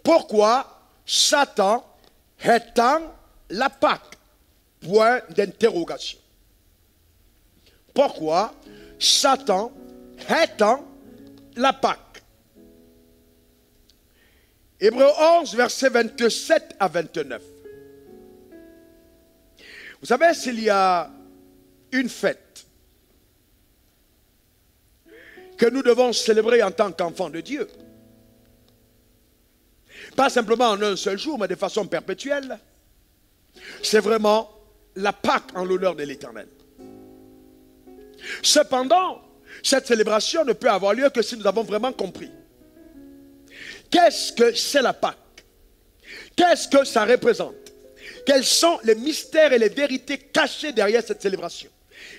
Pourquoi Satan étend la Pâque? Point d'interrogation. Pourquoi Satan étend la Pâque? Hébreux 11, versets 27 à 29. Vous savez, s'il y a une fête que nous devons célébrer en tant qu'enfants de Dieu, pas simplement en un seul jour, mais de façon perpétuelle, c'est vraiment la Pâque en l'honneur de l'Éternel. Cependant, cette célébration ne peut avoir lieu que si nous avons vraiment compris. Qu'est-ce que c'est la Pâque? Qu'est-ce que ça représente? Quels sont les mystères et les vérités cachées derrière cette célébration?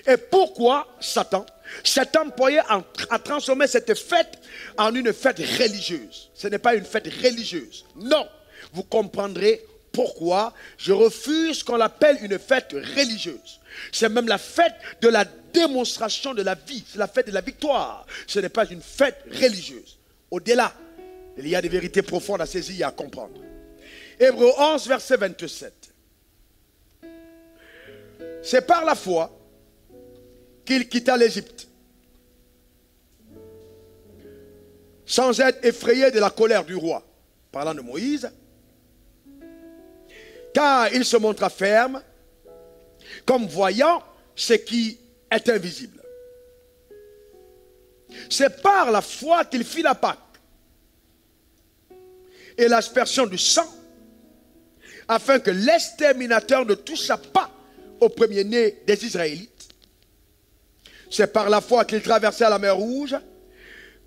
Et pourquoi Satan s'est employé à transformer cette fête en une fête religieuse? Ce n'est pas une fête religieuse. Non, vous comprendrez pourquoi je refuse qu'on l'appelle une fête religieuse. C'est même la fête de la démonstration de la vie. C'est la fête de la victoire. Ce n'est pas une fête religieuse. Au-delà, il y a des vérités profondes à saisir et à comprendre. Hébreux 11, verset 27. C'est par la foi qu'il quitta l'Égypte, sans être effrayé de la colère du roi, parlant de Moïse, car il se montra ferme, comme voyant ce qui est invisible. C'est par la foi qu'il fit la Pâque et l'aspersion du sang, afin que l'exterminateur ne touchât pas au premier-né des Israélites. C'est par la foi qu'il traversa la mer Rouge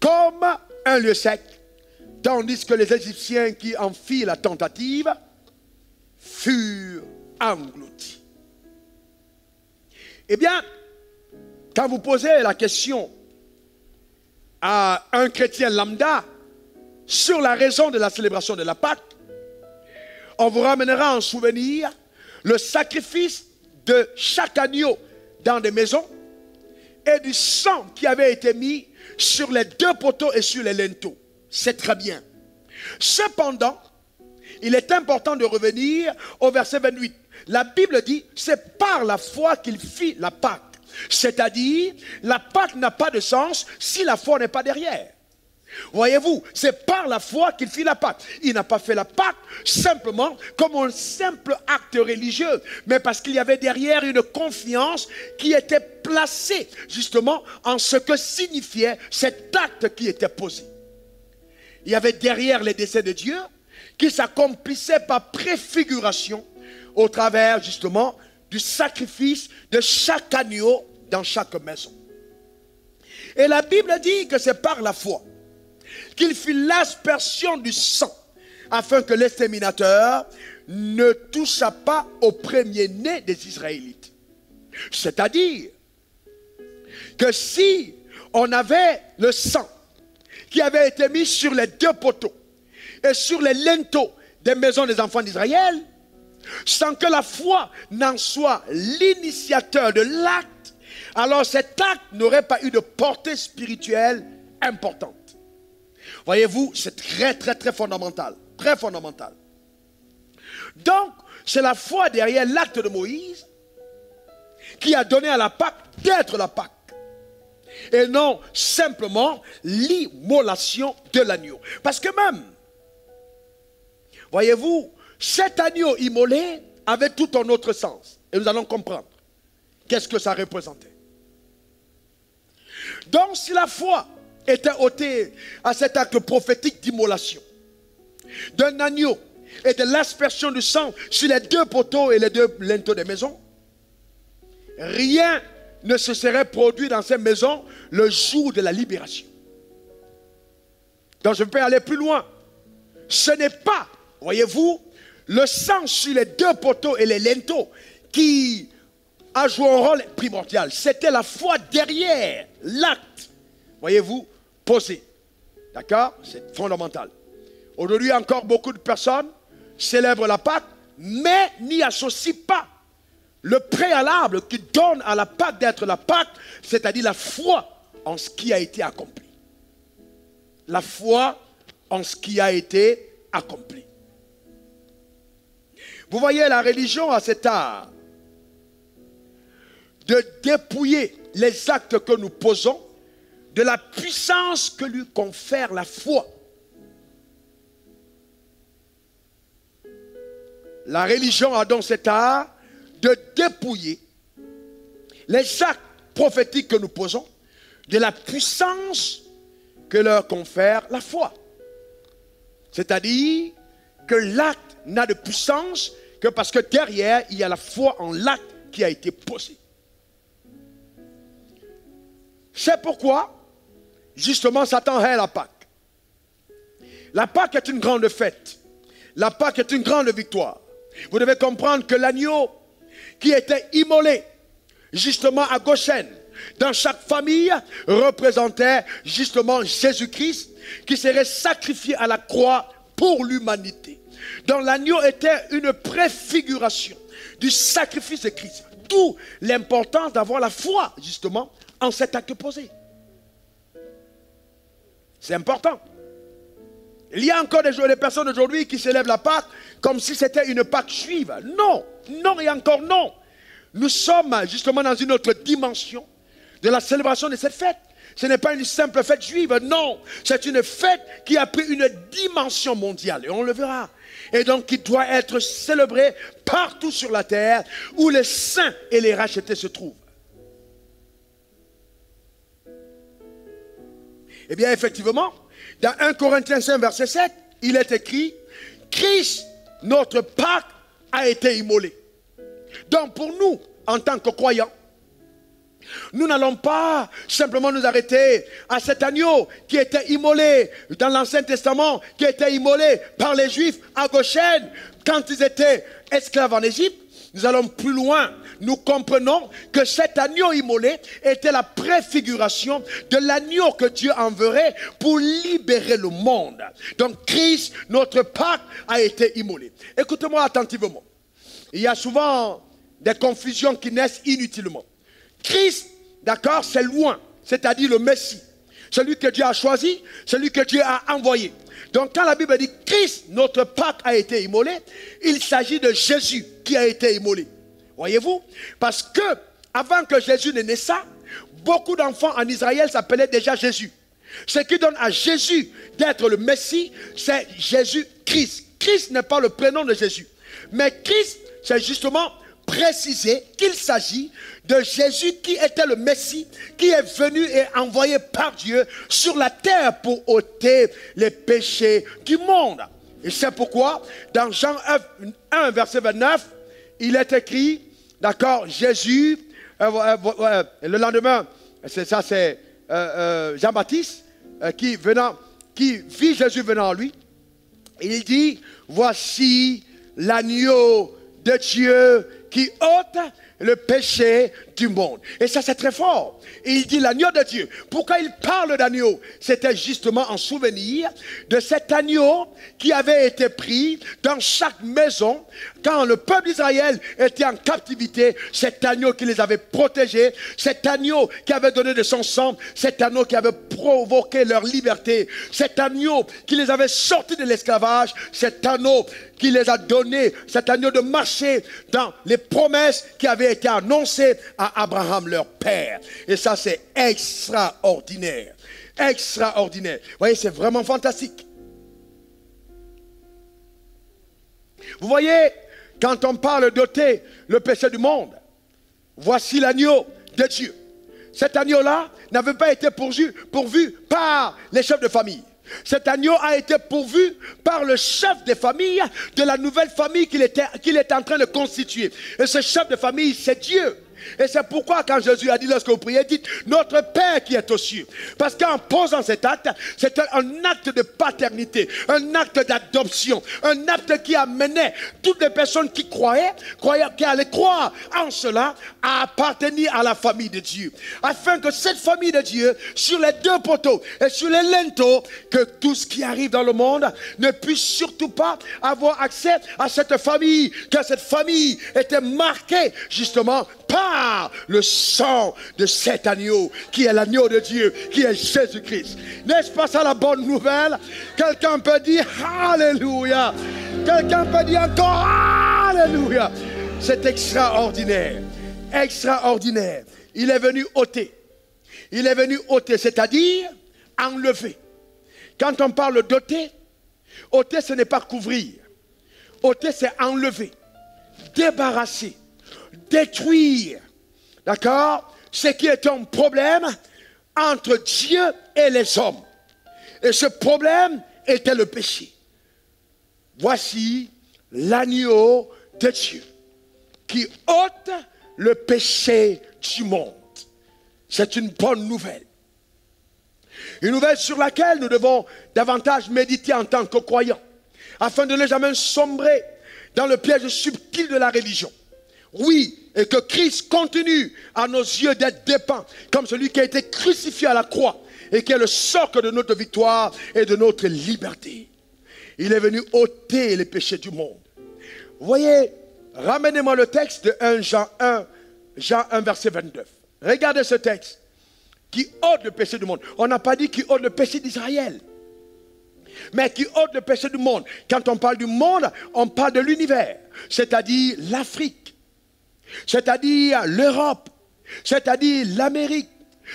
comme un lieu sec, tandis que les Égyptiens qui en firent la tentative furent engloutis. Eh bien, quand vous posez la question à un chrétien lambda sur la raison de la célébration de la Pâque, on vous ramènera en souvenir le sacrifice de chaque agneau dans des maisons et du sang qui avait été mis sur les deux poteaux et sur les linteaux. C'est très bien. Cependant, il est important de revenir au verset 28. La Bible dit, c'est par la foi qu'il fit la Pâque. C'est-à-dire, la Pâque n'a pas de sens si la foi n'est pas derrière. Voyez-vous, c'est par la foi qu'il fit la Pâque. Il n'a pas fait la Pâque simplement comme un simple acte religieux, mais parce qu'il y avait derrière une confiance qui était placée justement en ce que signifiait cet acte qui était posé. Il y avait derrière les desseins de Dieu qui s'accomplissaient par préfiguration au travers justement du sacrifice de chaque agneau dans chaque maison. Et la Bible dit que c'est par la foi qu'il fit l'aspersion du sang, afin que l'exterminateur ne touchât pas au premier-né des Israélites. C'est-à-dire que si on avait le sang qui avait été mis sur les deux poteaux et sur les linteaux des maisons des enfants d'Israël, sans que la foi n'en soit l'initiateur de l'acte, alors cet acte n'aurait pas eu de portée spirituelle importante. Voyez-vous, c'est très fondamental. Très fondamental. Donc, c'est la foi derrière l'acte de Moïse qui a donné à la Pâque d'être la Pâque. Et non simplement l'immolation de l'agneau. Parce que même, voyez-vous, cet agneau immolé avait tout un autre sens. Et nous allons comprendre qu'est-ce que ça représentait. Donc, si la foi était ôté à cet acte prophétique d'immolation d'un agneau et de l'aspersion du sang sur les deux poteaux et les deux linteaux des maisons, rien ne se serait produit dans ces maisons le jour de la libération. Donc je peux aller plus loin. Ce n'est pas, voyez-vous, le sang sur les deux poteaux et les linteaux qui a joué un rôle primordial. C'était la foi derrière l'acte, voyez-vous, posé. D'accord? C'est fondamental. Aujourd'hui encore, beaucoup de personnes célèbrent la Pâque, mais n'y associent pas le préalable qui donne à la Pâque d'être la Pâque, c'est-à-dire la foi en ce qui a été accompli. La foi en ce qui a été accompli. Vous voyez, la religion a cet art de dépouiller les actes que nous posons de la puissance que lui confère la foi. La religion a donc cet art de dépouiller les actes prophétiques que nous posons de la puissance que leur confère la foi. C'est-à-dire que l'acte n'a de puissance que parce que derrière, il y a la foi en l'acte qui a été posé. C'est pourquoi, justement, Satan hait la Pâque. La Pâque est une grande fête. La Pâque est une grande victoire. Vous devez comprendre que l'agneau qui était immolé, justement à Goshen, dans chaque famille, représentait justement Jésus-Christ qui serait sacrifié à la croix pour l'humanité. Donc l'agneau était une préfiguration du sacrifice de Christ. D'où l'importance d'avoir la foi, justement, en cet acte posé. C'est important. Il y a encore des personnes aujourd'hui qui célèbrent la Pâque comme si c'était une Pâque juive. Non, non et encore non. Nous sommes justement dans une autre dimension de la célébration de cette fête. Ce n'est pas une simple fête juive, non. C'est une fête qui a pris une dimension mondiale, et on le verra. Et donc qui doit être célébrée partout sur la terre où les saints et les rachetés se trouvent. Eh bien, effectivement, dans 1 Corinthiens 5, verset 7, il est écrit « Christ, notre Pâque, a été immolé ». Donc pour nous, en tant que croyants, nous n'allons pas simplement nous arrêter à cet agneau qui était immolé dans l'Ancien Testament, qui était immolé par les Juifs à Goshen quand ils étaient esclaves en Égypte. Nous allons plus loin. Nous comprenons que cet agneau immolé était la préfiguration de l'agneau que Dieu enverrait pour libérer le monde. Donc Christ, notre Pâque, a été immolé. Écoutez-moi attentivement. Il y a souvent des confusions qui naissent inutilement. Christ, d'accord, c'est loin, c'est-à-dire le Messie. Celui que Dieu a choisi, celui que Dieu a envoyé. Donc quand la Bible dit Christ, notre Pâque a été immolé, il s'agit de Jésus qui a été immolé. Voyez-vous? Parce que avant que Jésus ne naisse, beaucoup d'enfants en Israël s'appelaient déjà Jésus. Ce qui donne à Jésus d'être le Messie, c'est Jésus-Christ. Christ n'est pas le prénom de Jésus. Mais Christ, c'est justement préciser qu'il s'agit de Jésus qui était le Messie, qui est venu et envoyé par Dieu sur la terre pour ôter les péchés du monde. Et c'est pourquoi, dans Jean 1, verset 29, il est écrit, d'accord, Jésus, le lendemain, c'est Jean-Baptiste, qui vit Jésus venant à lui, il dit, voici l'agneau de Dieu qui ôte le péché du monde. Et ça, c'est très fort. Et il dit l'agneau de Dieu. Pourquoi il parle d'agneau? C'était justement en souvenir de cet agneau qui avait été pris dans chaque maison quand le peuple d'Israël était en captivité. Cet agneau qui les avait protégés, cet agneau qui avait donné de son sang, cet agneau qui avait provoqué leur liberté, cet agneau qui les avait sortis de l'esclavage, cet agneau qui les a donné, cet agneau de marcher dans les promesses qui avaient été annoncées à Abraham leur père. Et ça, c'est extraordinaire. Extraordinaire. Vous voyez, c'est vraiment fantastique. Vous voyez, quand on parle d'ôter le péché du monde, voici l'agneau de Dieu. Cet agneau-là n'avait pas été pourvu par les chefs de famille. Cet agneau a été pourvu par le chef de famille de la nouvelle famille qu'il était en train de constituer. Et ce chef de famille, c'est Dieu. Et c'est pourquoi quand Jésus a dit lorsque vous priez, dites notre Père qui est aux cieux. Parce qu'en posant cet acte, c'était un acte de paternité, un acte d'adoption, un acte qui amenait toutes les personnes qui qui allaient croire en cela, à appartenir à la famille de Dieu. Afin que cette famille de Dieu, sur les deux poteaux et sur les linteaux, que tout ce qui arrive dans le monde ne puisse surtout pas avoir accès à cette famille, que cette famille était marquée justement par le sang de cet agneau, qui est l'agneau de Dieu, qui est Jésus-Christ. N'est-ce pas ça la bonne nouvelle? Quelqu'un peut dire Alléluia. Quelqu'un peut dire encore Alléluia. C'est extraordinaire. Extraordinaire. Il est venu ôter. Il est venu ôter, c'est-à-dire enlever. Quand on parle d'ôter, ôter ce n'est pas couvrir. Ôter c'est enlever, débarrasser, détruire. D'accord? Ce qui est un problème entre Dieu et les hommes. Et ce problème était le péché. Voici l'agneau de Dieu qui ôte le péché du monde. C'est une bonne nouvelle. Une nouvelle sur laquelle nous devons davantage méditer en tant que croyants, afin de ne jamais sombrer dans le piège subtil de la religion. Oui, et que Christ continue à nos yeux d'être dépeint comme celui qui a été crucifié à la croix et qui est le socle de notre victoire et de notre liberté. Il est venu ôter les péchés du monde. Vous voyez, ramenez-moi le texte de 1 Jean 1 verset 29. Regardez ce texte qui ôte le péché du monde. On n'a pas dit qu'il ôte le péché d'Israël, mais qui ôte le péché du monde. Quand on parle du monde, on parle de l'univers, c'est-à-dire l'Afrique, c'est-à-dire l'Europe, c'est-à-dire l'Amérique,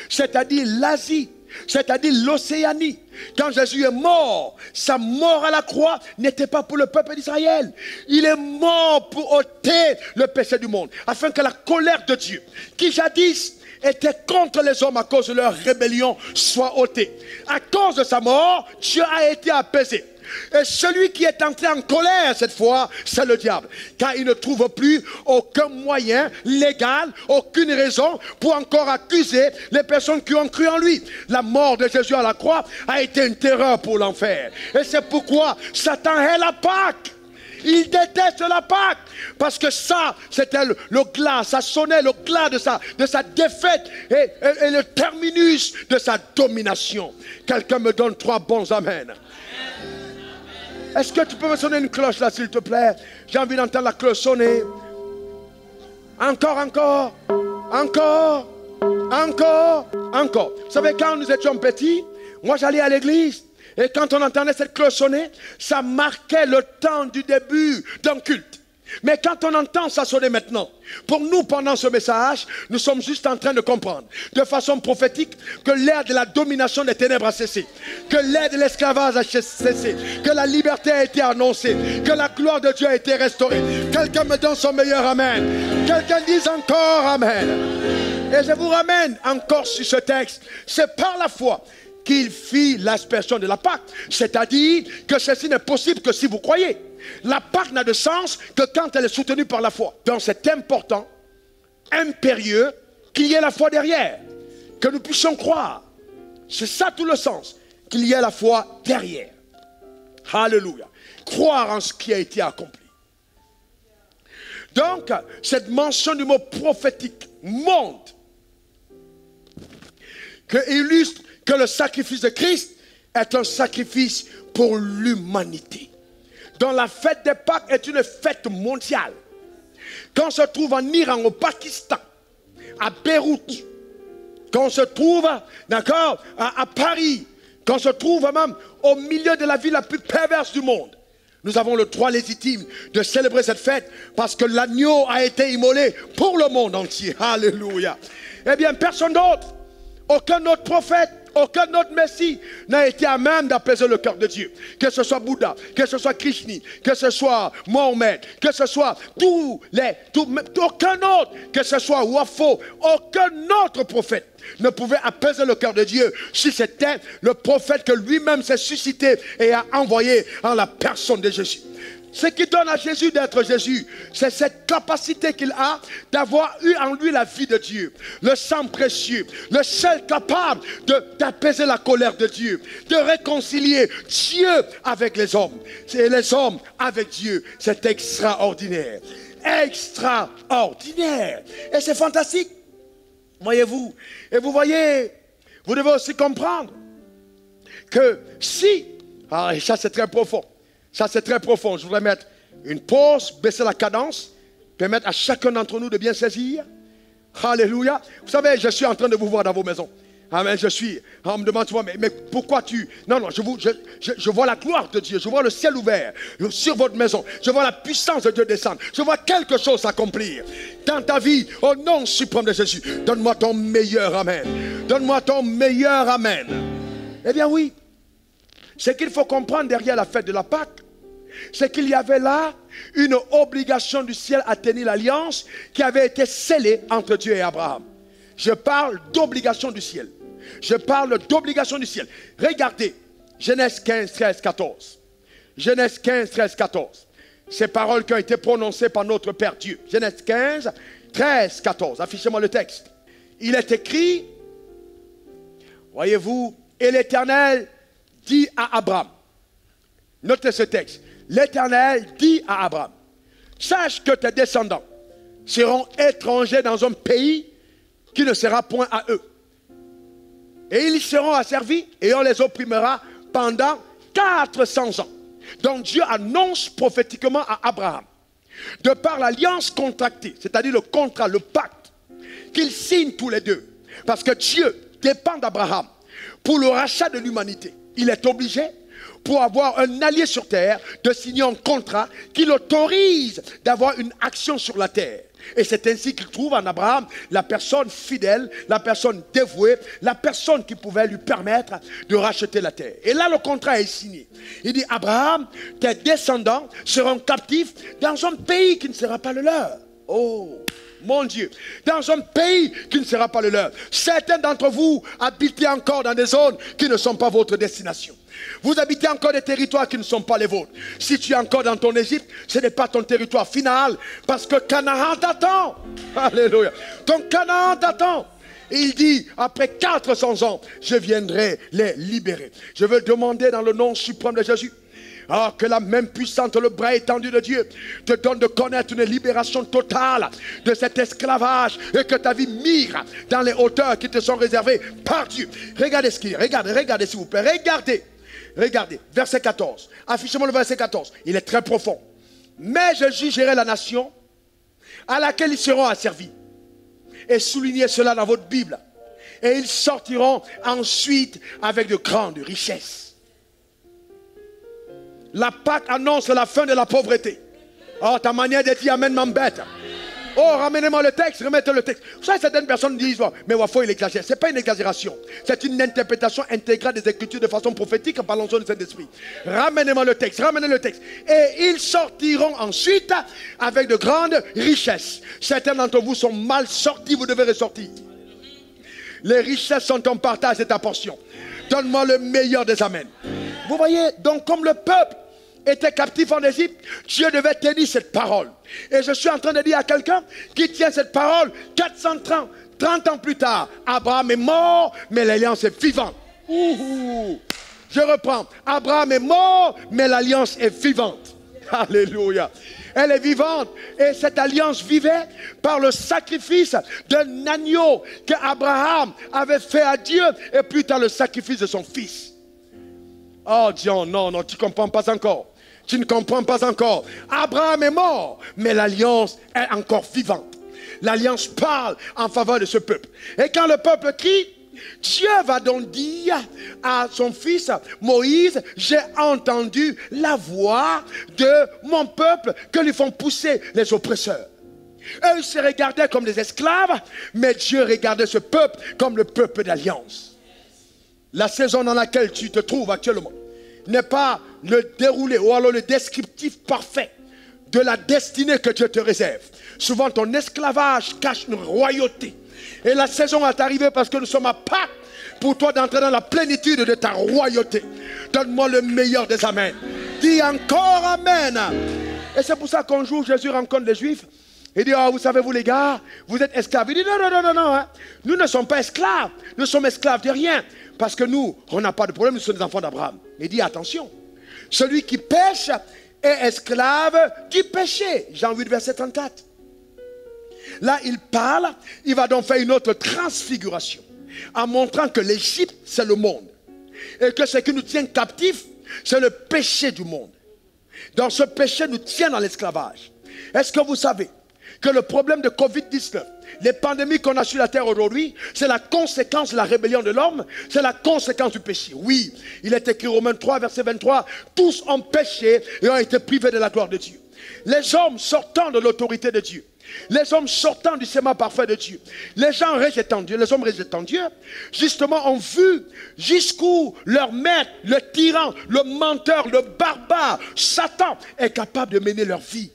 c'est-à-dire l'Asie, c'est-à-dire l'Océanie. Quand Jésus est mort, sa mort à la croix n'était pas pour le peuple d'Israël. Il est mort pour ôter le péché du monde, afin que la colère de Dieu, qui jadis était contre les hommes à cause de leur rébellion, soit ôtée. À cause de sa mort, Dieu a été apaisé. Et celui qui est entré en colère cette fois, c'est le diable. Car il ne trouve plus aucun moyen légal, aucune raison pour encore accuser les personnes qui ont cru en lui. La mort de Jésus à la croix a été une terreur pour l'enfer. Et c'est pourquoi Satan hait la Pâque. Il déteste la Pâque. Parce que ça, c'était le glas, ça sonnait le glas de sa défaite et le terminus de sa domination. Quelqu'un me donne 3 bons amen. Est-ce que tu peux me sonner une cloche là, s'il te plaît? J'ai envie d'entendre la cloche sonner. Encore, encore, encore, encore, encore. Vous savez, quand nous étions petits, moi j'allais à l'église. Et quand on entendait cette cloche sonner, ça marquait le temps du début d'un culte. Mais quand on entend ça sonner maintenant, pour nous pendant ce message, nous sommes juste en train de comprendre de façon prophétique que l'ère de la domination des ténèbres a cessé, que l'ère de l'esclavage a cessé, que la liberté a été annoncée, que la gloire de Dieu a été restaurée. Quelqu'un me donne son meilleur amen. Quelqu'un dise encore amen. Et je vous ramène encore sur ce texte. C'est par la foi qu'il fit l'aspersion de la Pâque. C'est-à-dire que ceci n'est possible que si vous croyez. La Pâque n'a de sens que quand elle est soutenue par la foi. Donc c'est important, impérieux, qu'il y ait la foi derrière. Que nous puissions croire. C'est ça tout le sens. Qu'il y ait la foi derrière. Alléluia. Croire en ce qui a été accompli. Donc, cette mention du mot prophétique montre que illustre que le sacrifice de Christ est un sacrifice pour l'humanité. Donc la fête des Pâques est une fête mondiale. Quand on se trouve en Iran, au Pakistan, à Beyrouth, quand on se trouve, d'accord, à Paris, quand on se trouve même au milieu de la ville la plus perverse du monde, nous avons le droit légitime de célébrer cette fête parce que l'agneau a été immolé pour le monde entier. Alléluia. Eh bien, personne d'autre, aucun autre prophète, aucun autre Messie n'a été à même d'apaiser le cœur de Dieu. Que ce soit Bouddha, que ce soit Krishna, que ce soit Mohammed, que ce soit aucun autre, que ce soit Wafo, aucun autre prophète ne pouvait apaiser le cœur de Dieu si c'était le prophète que lui-même s'est suscité et a envoyé en la personne de Jésus. Ce qui donne à Jésus d'être Jésus, c'est cette capacité qu'il a d'avoir eu en lui la vie de Dieu, le sang précieux, le seul capable d'apaiser la colère de Dieu, de réconcilier Dieu avec les hommes et les hommes avec Dieu. C'est extraordinaire, extraordinaire. Et c'est fantastique, voyez-vous. Et vous voyez, vous devez aussi comprendre que si, et ça c'est très profond, ça c'est très profond. Je voudrais mettre une pause, baisser la cadence, permettre à chacun d'entre nous de bien saisir. Alléluia. Vous savez, je suis en train de vous voir dans vos maisons. Amen, on me demande souvent, mais pourquoi tu... Non, je vois la gloire de Dieu, je vois le ciel ouvert sur votre maison, je vois la puissance de Dieu descendre, je vois quelque chose s'accomplir dans ta vie, au nom suprême de Jésus. Donne-moi ton meilleur amen. Donne-moi ton meilleur amen. Eh bien oui, ce qu'il faut comprendre derrière la fête de la Pâque, c'est qu'il y avait là une obligation du ciel à tenir l'alliance qui avait été scellée entre Dieu et Abraham. Je parle d'obligation du ciel. Je parle d'obligation du ciel. Regardez, Genèse 15, 13, 14. Genèse 15, 13, 14. Ces paroles qui ont été prononcées par notre Père Dieu. Genèse 15, 13, 14. Affichez-moi le texte. Il est écrit, voyez-vous, et l'Éternel dit à Abraham. Notez ce texte. L'Éternel dit à Abraham, sache que tes descendants seront étrangers dans un pays qui ne sera point à eux. Et ils seront asservis et on les opprimera pendant 400 ans. Donc Dieu annonce prophétiquement à Abraham, de par l'alliance contractée, c'est-à-dire le contrat, le pacte, qu'ils signent tous les deux. Parce que Dieu dépend d'Abraham pour le rachat de l'humanité. Il est obligé, pour avoir un allié sur terre, de signer un contrat qui l'autorise d'avoir une action sur la terre. Et c'est ainsi qu'il trouve en Abraham la personne fidèle, la personne dévouée, la personne qui pouvait lui permettre de racheter la terre. Et là, le contrat est signé. Il dit, Abraham, tes descendants seront captifs dans un pays qui ne sera pas le leur. Oh, mon Dieu, dans un pays qui ne sera pas le leur. Certains d'entre vous habitez encore dans des zones qui ne sont pas votre destination. Vous habitez encore des territoires qui ne sont pas les vôtres. Si tu es encore dans ton Égypte, ce n'est pas ton territoire final, parce que Canaan t'attend. Alléluia. Ton Canaan t'attend. Et il dit, après 400 ans, je viendrai les libérer. Je veux demander dans le nom suprême de Jésus, alors que la même puissante, le bras étendu de Dieu, te donne de connaître une libération totale de cet esclavage et que ta vie mire dans les hauteurs qui te sont réservées par Dieu. Regardez ce qu'il y a. Regardez s'il vous plaît. Regardez, verset 14. Affichez-moi le verset 14. Il est très profond. Mais je jugerai la nation à laquelle ils seront asservis. Et soulignez cela dans votre Bible. Et ils sortiront ensuite avec de grandes richesses. La Pâque annonce la fin de la pauvreté. Oh, ta manière de dire Amen m'embête. Oh, ramenez-moi le texte, remettez le texte. Vous savez, certaines personnes disent, oh, mais Wafo, il exagère. Ce n'est pas une exagération. C'est une interprétation intégrale des Écritures de façon prophétique par l'onction du Saint-Esprit. Ramenez-moi le texte, ramenez le texte. Et ils sortiront ensuite avec de grandes richesses. Certains d'entre vous sont mal sortis, vous devez ressortir. Les richesses sont ton partage et ta portion. Donne-moi le meilleur des amens. Vous voyez, donc comme le peuple était captif en Égypte, Dieu devait tenir cette parole. Et je suis en train de dire à quelqu'un qui tient cette parole, 30 ans plus tard, Abraham est mort, mais l'alliance est vivante. Je reprends, Abraham est mort, mais l'alliance est vivante. Alléluia. Elle est vivante. Et cette alliance vivait par le sacrifice d'un agneau qu'Abraham avait fait à Dieu, et plus tard le sacrifice de son fils. Oh Dieu, non, tu ne comprends pas encore. Tu ne comprends pas encore. Abraham est mort, mais l'alliance est encore vivante. L'alliance parle en faveur de ce peuple. Et quand le peuple crie, Dieu va donc dire à son fils Moïse, j'ai entendu la voix de mon peuple que lui font pousser les oppresseurs. Eux se regardaient comme des esclaves, mais Dieu regardait ce peuple comme le peuple d'alliance. La saison dans laquelle tu te trouves actuellement n'est pas le déroulé ou alors le descriptif parfait de la destinée que Dieu te réserve. Souvent ton esclavage cache une royauté. Et la saison est arrivée parce que nous sommes à Pâques pour toi d'entrer dans la plénitude de ta royauté. Donne-moi le meilleur des amens. Dis encore amen. Et c'est pour ça qu'un jour Jésus rencontre les Juifs. Il dit, oh, vous savez vous les gars, vous êtes esclaves. Il dit, non, hein. Nous ne sommes pas esclaves. Nous sommes esclaves de rien. Parce que nous, on n'a pas de problème, nous sommes des enfants d'Abraham. Il dit, attention, celui qui pêche est esclave du péché. Jean 8, verset 34. Là, il parle, il va donc faire une autre transfiguration, en montrant que l'Égypte, c'est le monde. Et que ce qui nous tient captifs, c'est le péché du monde. Dans ce péché, nous tient dans l'esclavage. Est-ce que vous savez que le problème de Covid-19, les pandémies qu'on a sur la terre aujourd'hui, c'est la conséquence de la rébellion de l'homme, c'est la conséquence du péché. Oui, il est écrit Romains 3, verset 23, tous ont péché et ont été privés de la gloire de Dieu. Les hommes sortant de l'autorité de Dieu, les hommes sortant du schéma parfait de Dieu, les gens rejetant Dieu, les hommes rejetant Dieu, justement ont vu jusqu'où leur maître, le tyran, le menteur, le barbare, Satan est capable de mener leur vie.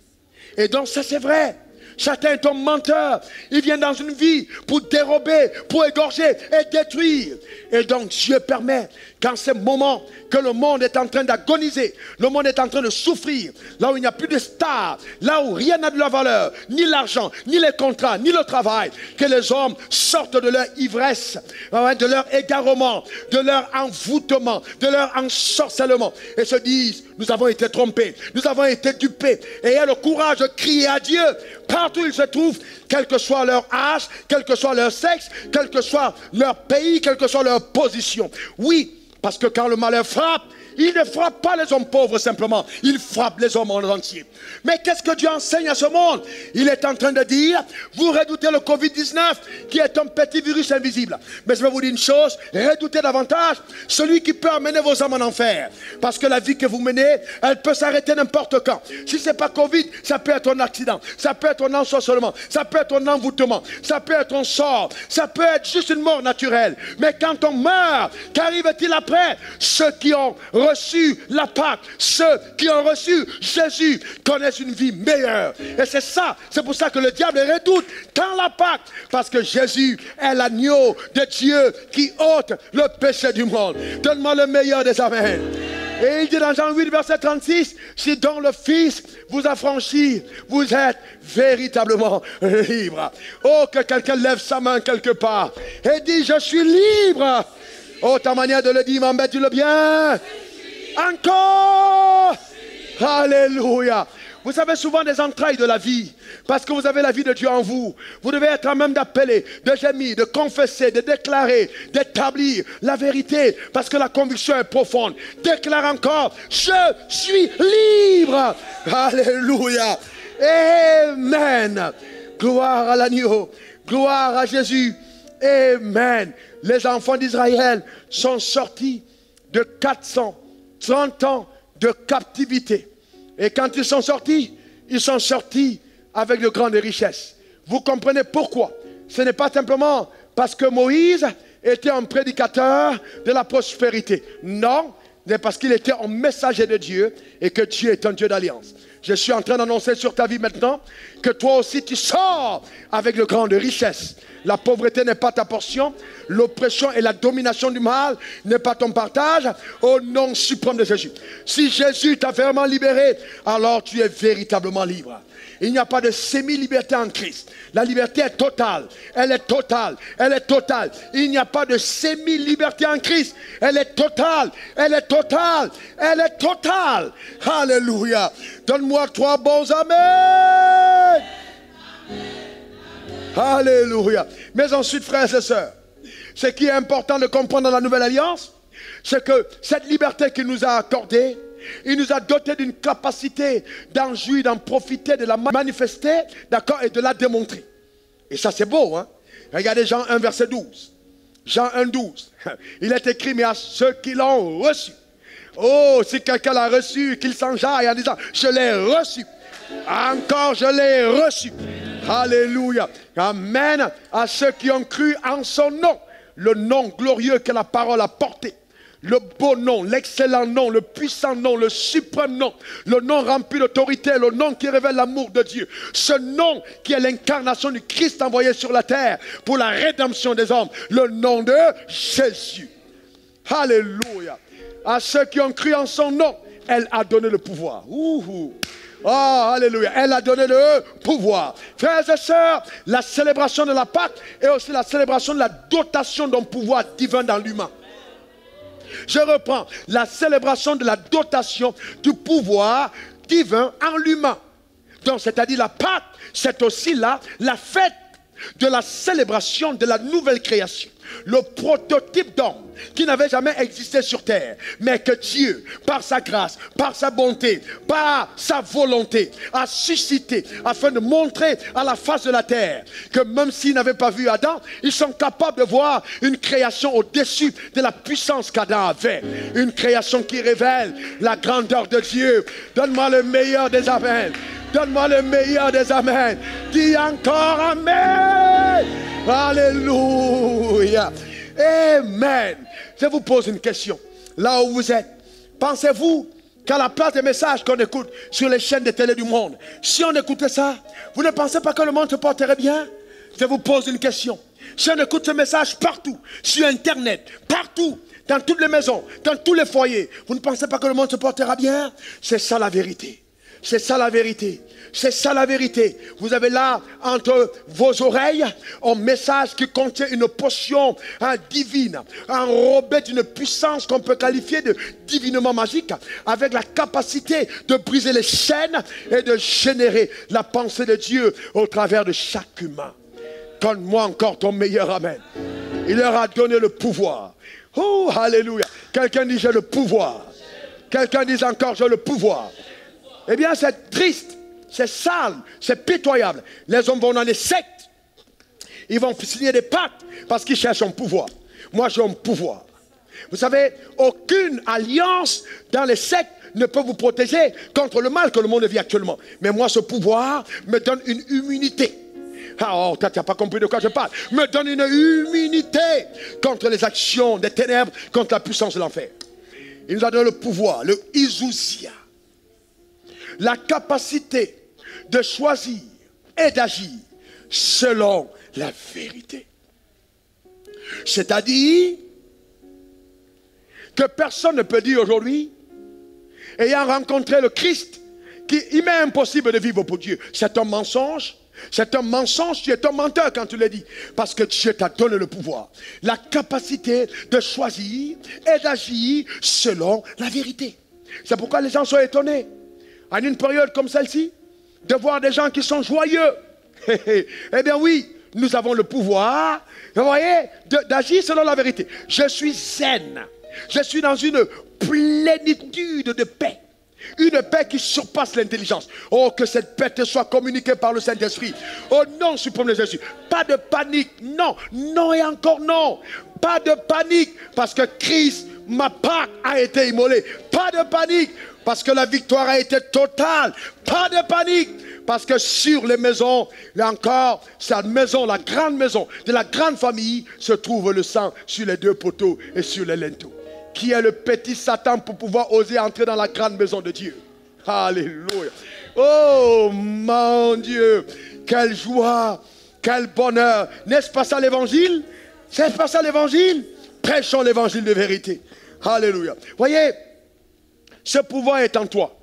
Et donc ça c'est vrai. Satan est un menteur. Il vient dans une vie pour dérober, pour égorger et détruire. Et donc Dieu permet qu'en ces moments que le monde est en train d'agoniser, le monde est en train de souffrir, là où il n'y a plus de stars, là où rien n'a de la valeur, ni l'argent, ni les contrats, ni le travail, que les hommes sortent de leur ivresse, de leur égarement, de leur envoûtement, de leur ensorcellement et se disent, nous avons été trompés, nous avons été dupés, et aient le courage de crier à Dieu partout où ils se trouvent, quel que soit leur âge, quel que soit leur sexe, quel que soit leur pays, quelle que soit leur position. Oui, parce que quand le malheur frappe, il ne frappe pas les hommes pauvres simplement, il frappe les hommes en entier. Mais qu'est-ce que Dieu enseigne à ce monde? Il est en train de dire, vous redoutez le Covid-19 qui est un petit virus invisible. Mais je vais vous dire une chose, redoutez davantage celui qui peut amener vos âmes en enfer. Parce que la vie que vous menez, elle peut s'arrêter n'importe quand. Si ce n'est pas Covid, ça peut être un accident, ça peut être un ensorcellement, ça peut être un envoûtement, ça peut être un sort, ça peut être juste une mort naturelle. Mais quand on meurt, qu'arrive-t-il après? Ceux qui ont reçu la Pâque, ceux qui ont reçu Jésus connaissent une vie meilleure. Et c'est ça, c'est pour ça que le diable redoute tant la Pâque, parce que Jésus est l'agneau de Dieu qui ôte le péché du monde. Donne-moi le meilleur des amens. Et il dit dans Jean 8, verset 36, si donc le Fils vous a franchi, vous êtes véritablement libre. Oh, que quelqu'un lève sa main quelque part et dit, je suis libre. Oh, ta manière de le dire m'embête-tu-le bien? Encore! Alléluia! Vous savez souvent des entrailles de la vie, parce que vous avez la vie de Dieu en vous. Vous devez être à même d'appeler, de gémir, de confesser, de déclarer, d'établir la vérité, parce que la conviction est profonde. Déclare encore, je suis libre! Alléluia! Amen! Gloire à l'agneau, gloire à Jésus. Amen. Les enfants d'Israël sont sortis de 430 ans de captivité. Et quand ils sont sortis avec de grandes richesses. Vous comprenez pourquoi? Ce n'est pas simplement parce que Moïse était un prédicateur de la prospérité. Non, c'est parce qu'il était un messager de Dieu et que Dieu est un Dieu d'alliance. Je suis en train d'annoncer sur ta vie maintenant que toi aussi tu sors avec de grandes richesses. La pauvreté n'est pas ta portion, l'oppression et la domination du mal n'est pas ton partage, au nom suprême de Jésus. Si Jésus t'a vraiment libéré, alors tu es véritablement libre. Il n'y a pas de semi-liberté en Christ. La liberté est totale. Elle est totale. Elle est totale. Il n'y a pas de semi-liberté en Christ. Elle est totale. Elle est totale. Elle est totale. Alléluia. Donne-moi 3 bons amen. Alléluia. Mais ensuite, frères et sœurs, ce qui est important de comprendre dans la nouvelle alliance, c'est que cette liberté qu'il nous a accordée, il nous a doté d'une capacité d'en jouir, d'en profiter, de la manifester, d'accord, et de la démontrer. Et ça c'est beau, hein. Regardez Jean 1, verset 12. Jean 1, 12. Il est écrit, mais à ceux qui l'ont reçu. Oh, si quelqu'un l'a reçu, qu'il s'enjaille en disant, je l'ai reçu. Encore, je l'ai reçu. Alléluia. Amen. À ceux qui ont cru en son nom. Le nom glorieux que la parole a porté. Le beau nom, l'excellent nom, le puissant nom, le suprême nom, le nom rempli d'autorité, le nom qui révèle l'amour de Dieu. Ce nom qui est l'incarnation du Christ envoyé sur la terre pour la rédemption des hommes. Le nom de Jésus. Alléluia. À ceux qui ont cru en son nom, elle a donné le pouvoir. Oh, alléluia. Elle a donné le pouvoir. Frères et sœurs, la célébration de la Pâque est aussi la célébration de la dotation d'un pouvoir divin dans l'humain. Je reprends, la célébration de la dotation du pouvoir divin en l'humain. Donc, c'est-à-dire la Pâque, c'est aussi là la fête de la célébration de la nouvelle création, le prototype d'homme qui n'avait jamais existé sur terre, mais que Dieu, par sa grâce, par sa bonté, par sa volonté, a suscité afin de montrer à la face de la terre que même s'ils n'avaient pas vu Adam, ils sont capables de voir une création au-dessus de la puissance qu'Adam avait. Une création qui révèle la grandeur de Dieu. Donne-moi le meilleur des amens. Donne-moi le meilleur des amens. Dis encore amen. Alléluia. Amen. Je vous pose une question. Là où vous êtes, pensez-vous qu'à la place des messages qu'on écoute sur les chaînes de télé du monde, si on écoutait ça, vous ne pensez pas que le monde se porterait bien? Je vous pose une question. Si on écoute ce message partout, sur Internet, partout, dans toutes les maisons, dans tous les foyers, vous ne pensez pas que le monde se portera bien? C'est ça la vérité. C'est ça la vérité. C'est ça la vérité. Vous avez là entre vos oreilles un message qui contient une potion divine, enrobée d'une puissance qu'on peut qualifier de divinement magique, avec la capacité de briser les chaînes et de générer la pensée de Dieu au travers de chaque humain. Donne-moi encore ton meilleur amen. Il leur a donné le pouvoir. Oh, alléluia. Quelqu'un dit j'ai le pouvoir. Quelqu'un dit encore j'ai le pouvoir. Eh bien, c'est triste, c'est sale, c'est pitoyable. Les hommes vont dans les sectes. Ils vont signer des pactes parce qu'ils cherchent un pouvoir. Moi, j'ai un pouvoir. Vous savez, aucune alliance dans les sectes ne peut vous protéger contre le mal que le monde vit actuellement. Mais moi, ce pouvoir me donne une immunité. Ah, oh, tu n'as pas compris de quoi je parle. Me donne une immunité contre les actions des ténèbres, contre la puissance de l'enfer. Il nous a donné le pouvoir, le Izousia. La capacité de choisir et d'agir selon la vérité. C'est-à-dire que personne ne peut dire aujourd'hui, ayant rencontré le Christ, qu'il m'est impossible de vivre pour Dieu. C'est un mensonge. C'est un mensonge, tu es un menteur quand tu le dis. Parce que Dieu t'a donné le pouvoir. La capacité de choisir et d'agir selon la vérité. C'est pourquoi les gens sont étonnés. En une période comme celle-ci, de voir des gens qui sont joyeux. Eh bien oui, nous avons le pouvoir, vous voyez, d'agir selon la vérité. Je suis zen. Je suis dans une plénitude de paix. Une paix qui surpasse l'intelligence. Oh, que cette paix te soit communiquée par le Saint-Esprit. Au nom suprême de Jésus. Pas de panique. Non, non et encore non. Pas de panique parce que Christ, ma Pâque, a été immolée. Pas de panique parce que la victoire a été totale. Pas de panique parce que sur les maisons, là encore, sa maison, la grande maison de la grande famille, se trouve le sang sur les deux poteaux et sur les linteaux. Qui est le petit Satan pour pouvoir oser entrer dans la grande maison de Dieu? Alléluia. Oh mon Dieu, quelle joie, quel bonheur. N'est-ce pas ça l'évangile? C'est pas ça l'évangile? Prêchons l'évangile de vérité. Alléluia. Voyez, ce pouvoir est en toi.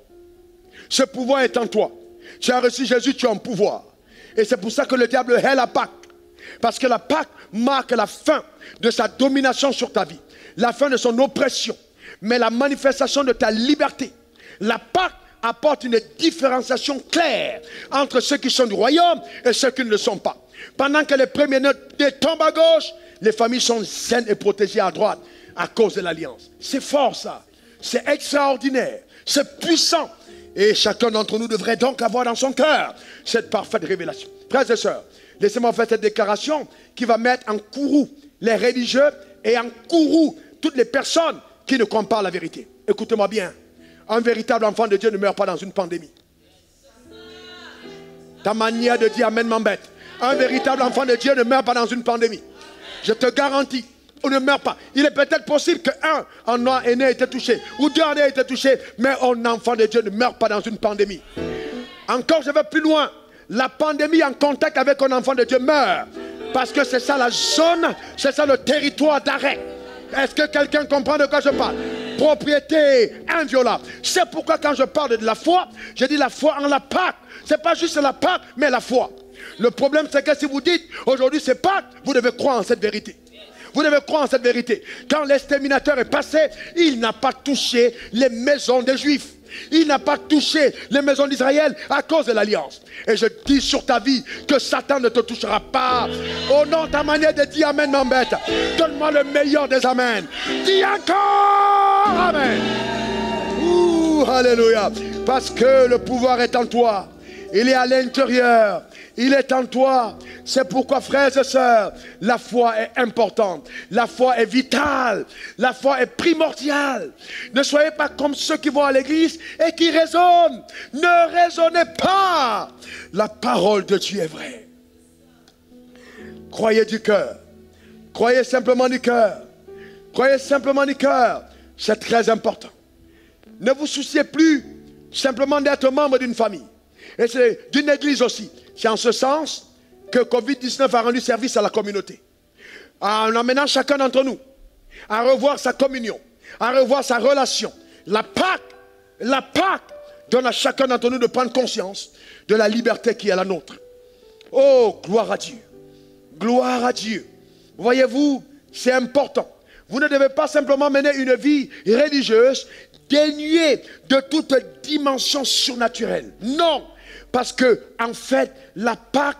Ce pouvoir est en toi. Tu as reçu Jésus, tu as un pouvoir. Et c'est pour ça que le diable hait la Pâque. Parce que la Pâque marque la fin de sa domination sur ta vie. La fin de son oppression, mais la manifestation de ta liberté. La Pâque apporte une différenciation claire entre ceux qui sont du royaume et ceux qui ne le sont pas. Pendant que les premiers-nés tombent à gauche, les familles sont saines et protégées à droite à cause de l'alliance. C'est fort ça, c'est extraordinaire, c'est puissant. Et chacun d'entre nous devrait donc avoir dans son cœur cette parfaite révélation. Frères et sœurs, laissez-moi faire cette déclaration qui va mettre en courroux les religieux et en courroux toutes les personnes qui ne croient pas à la vérité. Écoutez-moi bien. Un véritable enfant de Dieu ne meurt pas dans une pandémie. Ta manière de dire amen m'embête. Un véritable enfant de Dieu ne meurt pas dans une pandémie. Je te garantis, on ne meurt pas. Il est peut-être possible qu'un en un aîné ait été touché, ou deux en aient été touchés, mais un enfant de Dieu ne meurt pas dans une pandémie. Encore, je vais plus loin. La pandémie en contact avec un enfant de Dieu meurt. Parce que c'est ça la zone, c'est ça le territoire d'arrêt. Est-ce que quelqu'un comprend de quoi je parle? Propriété inviolable. C'est pourquoi quand je parle de la foi, je dis la foi en la Pâque. Ce n'est pas juste la Pâque, mais la foi. Le problème, c'est que si vous dites aujourd'hui c'est Pâque, vous devez croire en cette vérité. Vous devez croire en cette vérité. Quand l'exterminateur est passé, il n'a pas touché les maisons des Juifs. Il n'a pas touché les maisons d'Israël à cause de l'alliance. Et je dis sur ta vie que Satan ne te touchera pas. Au nom de ta manière de dire amen, m'embête. Donne-moi le meilleur des amen. Dis encore amen. Ouh, alléluia. Parce que le pouvoir est en toi. Il est à l'intérieur. Il est en toi. C'est pourquoi, frères et sœurs, la foi est importante. La foi est vitale. La foi est primordiale. Ne soyez pas comme ceux qui vont à l'église et qui raisonnent. Ne raisonnez pas. La parole de Dieu est vraie. Croyez du cœur. Croyez simplement du cœur. Croyez simplement du cœur. C'est très important. Ne vous souciez plus simplement d'être membre d'une famille. Et c'est d'une église aussi. C'est en ce sens que Covid-19 a rendu service à la communauté. En amenant chacun d'entre nous à revoir sa communion, à revoir sa relation. La Pâque donne à chacun d'entre nous de prendre conscience de la liberté qui est la nôtre. Oh, gloire à Dieu. Gloire à Dieu. Voyez-vous, c'est important. Vous ne devez pas simplement mener une vie religieuse dénuée de toute dimension surnaturelle. Non. Parce que, en fait, la Pâque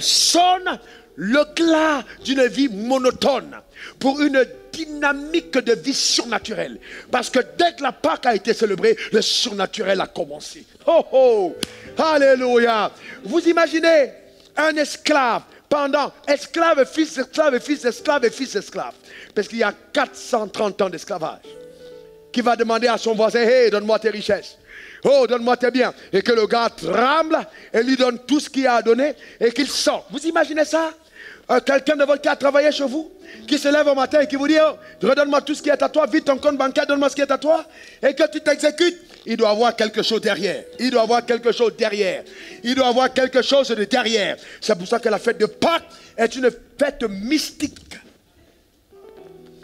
sonne le glas d'une vie monotone pour une dynamique de vie surnaturelle. Parce que dès que la Pâque a été célébrée, le surnaturel a commencé. Oh oh! Alléluia! Vous imaginez un esclave pendant esclave, fils d'esclave, et fils d'esclave, et fils d'esclave. Parce qu'il y a 430 ans d'esclavage. Qui va demander à son voisin, hey, donne-moi tes richesses. Oh, donne-moi tes biens. Et que le gars tremble et lui donne tout ce qu'il a à donner et qu'il sort. Vous imaginez ça? Quelqu'un de votre qui a travaillé chez vous, qui se lève au matin et qui vous dit, oh, redonne-moi tout ce qui est à toi, vite ton compte bancaire, donne-moi ce qui est à toi, et que tu t'exécutes. Il doit avoir quelque chose derrière. Il doit avoir quelque chose derrière. Il doit avoir quelque chose de derrière. C'est pour ça que la fête de Pâques est une fête mystique.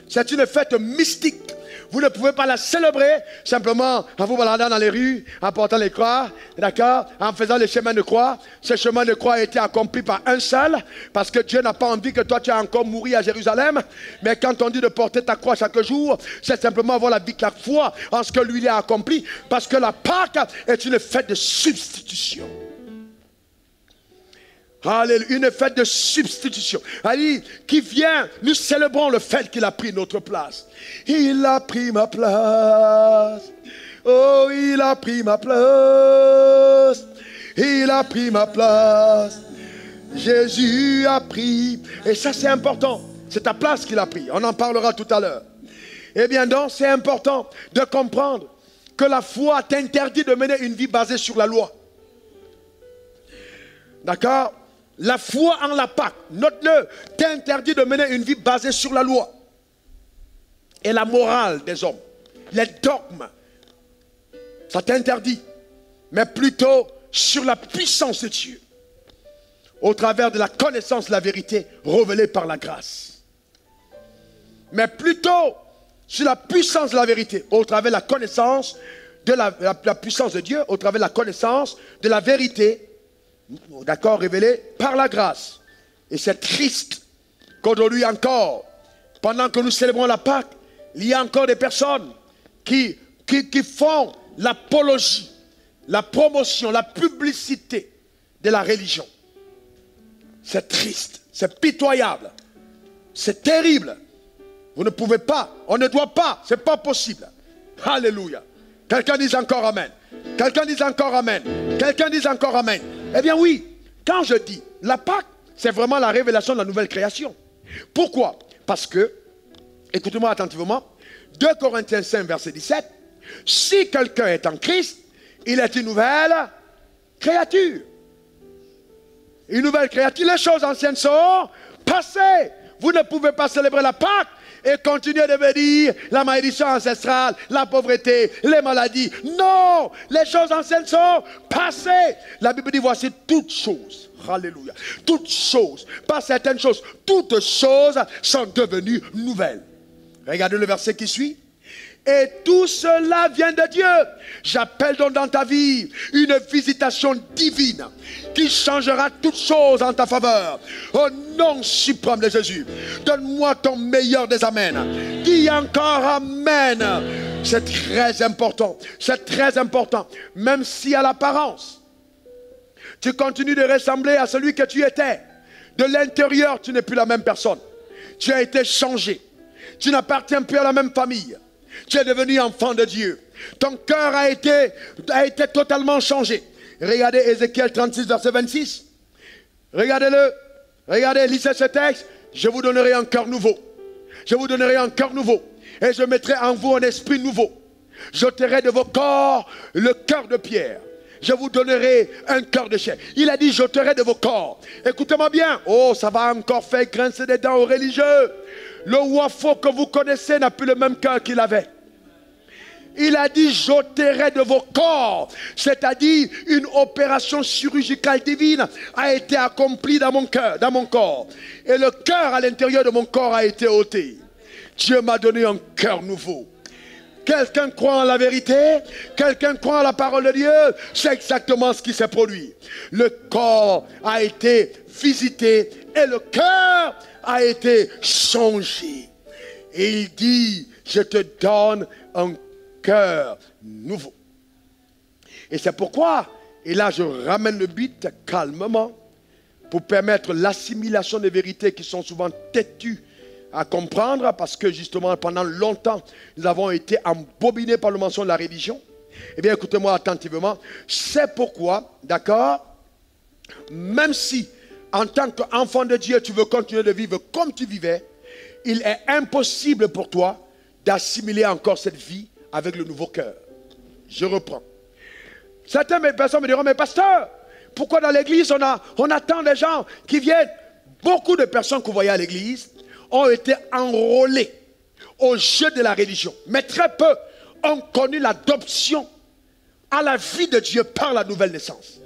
C'est une fête mystique. Vous ne pouvez pas la célébrer simplement en vous baladant dans les rues, en portant les croix, d'accord, en faisant les chemins de croix. Ce chemin de croix a été accompli par un seul, parce que Dieu n'a pas envie que toi tu aies encore mouru à Jérusalem. Mais quand on dit de porter ta croix chaque jour, c'est simplement avoir la foi en ce que lui a accompli, parce que la Pâque est une fête de substitution. Alléluia, une fête de substitution. Allez, qui vient, nous célébrons le fait qu'il a pris notre place. Il a pris ma place. Oh, il a pris ma place. Il a pris ma place. Jésus a pris. Et ça, c'est important. C'est ta place qu'il a pris. On en parlera tout à l'heure. Eh bien, donc, c'est important de comprendre que la foi t'interdit de mener une vie basée sur la loi. D'accord? La foi en la Pâque, note-le, t'interdit de mener une vie basée sur la loi et la morale des hommes, les dogmes. Ça t'interdit, mais plutôt sur la puissance de Dieu, au travers de la connaissance de la vérité révélée par la grâce. Mais plutôt sur la puissance de la vérité, au travers de la connaissance de la puissance de Dieu, au travers de la connaissance de la vérité, d'accord, révélé par la grâce. Et c'est triste qu'aujourd'hui encore, pendant que nous célébrons la Pâque, il y a encore des personnes qui font l'apologie, la promotion, la publicité de la religion. C'est triste, c'est pitoyable, c'est terrible. Vous ne pouvez pas, on ne doit pas, c'est pas possible. Alléluia. Quelqu'un dise encore amen. Quelqu'un dise encore amen. Quelqu'un dise encore amen. Eh bien oui, quand je dis la Pâque, c'est vraiment la révélation de la nouvelle création. Pourquoi? Parce que, écoutez-moi attentivement, 2 Corinthiens 5, verset 17, si quelqu'un est en Christ, il est une nouvelle créature. Une nouvelle créature, les choses anciennes sont passées. Vous ne pouvez pas célébrer la Pâque et continuer de me dire la malédiction ancestrale, la pauvreté, les maladies. Non, les choses anciennes sont passées. La Bible dit voici toutes choses. Alléluia. Toutes choses, pas certaines choses, toutes choses sont devenues nouvelles. Regardez le verset qui suit. Et tout cela vient de Dieu. J'appelle donc dans ta vie une visitation divine qui changera toutes choses en ta faveur. Au nom suprême de Jésus, donne-moi ton meilleur des amens. Dis encore amen. C'est très important. C'est très important. Même si à l'apparence, tu continues de ressembler à celui que tu étais, de l'intérieur, tu n'es plus la même personne. Tu as été changé. Tu n'appartiens plus à la même famille. Tu es devenu enfant de Dieu. Ton cœur a été totalement changé. Regardez Ézéchiel 36, verset 26. Regardez-le. Regardez, lisez ce texte. Je vous donnerai un cœur nouveau. Je vous donnerai un cœur nouveau. Et je mettrai en vous un esprit nouveau. J'ôterai de vos corps le cœur de pierre. Je vous donnerai un cœur de chair. Il a dit, j'ôterai de vos corps. Écoutez-moi bien. Oh, ça va encore faire grincer des dents aux religieux. Le roi faux que vous connaissez n'a plus le même cœur qu'il avait. Il a dit, j'ôterai de vos corps. C'est-à-dire, une opération chirurgicale divine a été accomplie dans mon cœur, dans mon corps. Et le cœur à l'intérieur de mon corps a été ôté. Dieu m'a donné un cœur nouveau. Quelqu'un croit en la vérité, quelqu'un croit en la parole de Dieu, c'est exactement ce qui s'est produit. Le corps a été visité et le cœur a été changé. Et il dit, je te donne un cœur nouveau. Et c'est pourquoi, et là je ramène le but calmement, pour permettre l'assimilation des vérités qui sont souvent têtues à comprendre, parce que justement pendant longtemps nous avons été embobinés par le mensonge de la religion. Eh bien écoutez-moi attentivement, c'est pourquoi, d'accord, même si en tant qu'enfant de Dieu tu veux continuer de vivre comme tu vivais, il est impossible pour toi d'assimiler encore cette vie avec le nouveau cœur. Je reprends. Certaines personnes me diront, mais pasteur, pourquoi dans l'église on attend des gens qui viennent? Beaucoup de personnes que vous voyez à l'église ont été enrôlés au jeu de la religion. Mais très peu ont connu l'adoption à la vie de Dieu par la nouvelle naissance.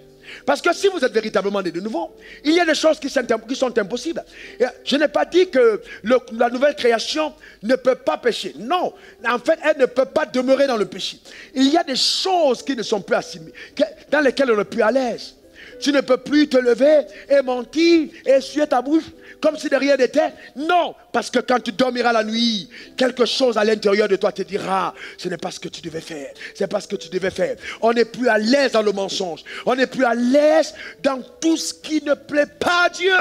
Parce que si vous êtes véritablement né de nouveau, il y a des choses qui sont impossibles. Et je n'ai pas dit que la nouvelle création ne peut pas pécher. Non, en fait, elle ne peut pas demeurer dans le péché. Il y a des choses qui ne sont plus assimilées, dans lesquelles on n'est plus à l'aise. Tu ne peux plus te lever et mentir et essuyer ta bouche comme si de rien n'était. Non, parce que quand tu dormiras la nuit, quelque chose à l'intérieur de toi te dira, ce n'est pas ce que tu devais faire, c'est pas ce que tu devais faire. On n'est plus à l'aise dans le mensonge, on n'est plus à l'aise dans tout ce qui ne plaît pas à Dieu.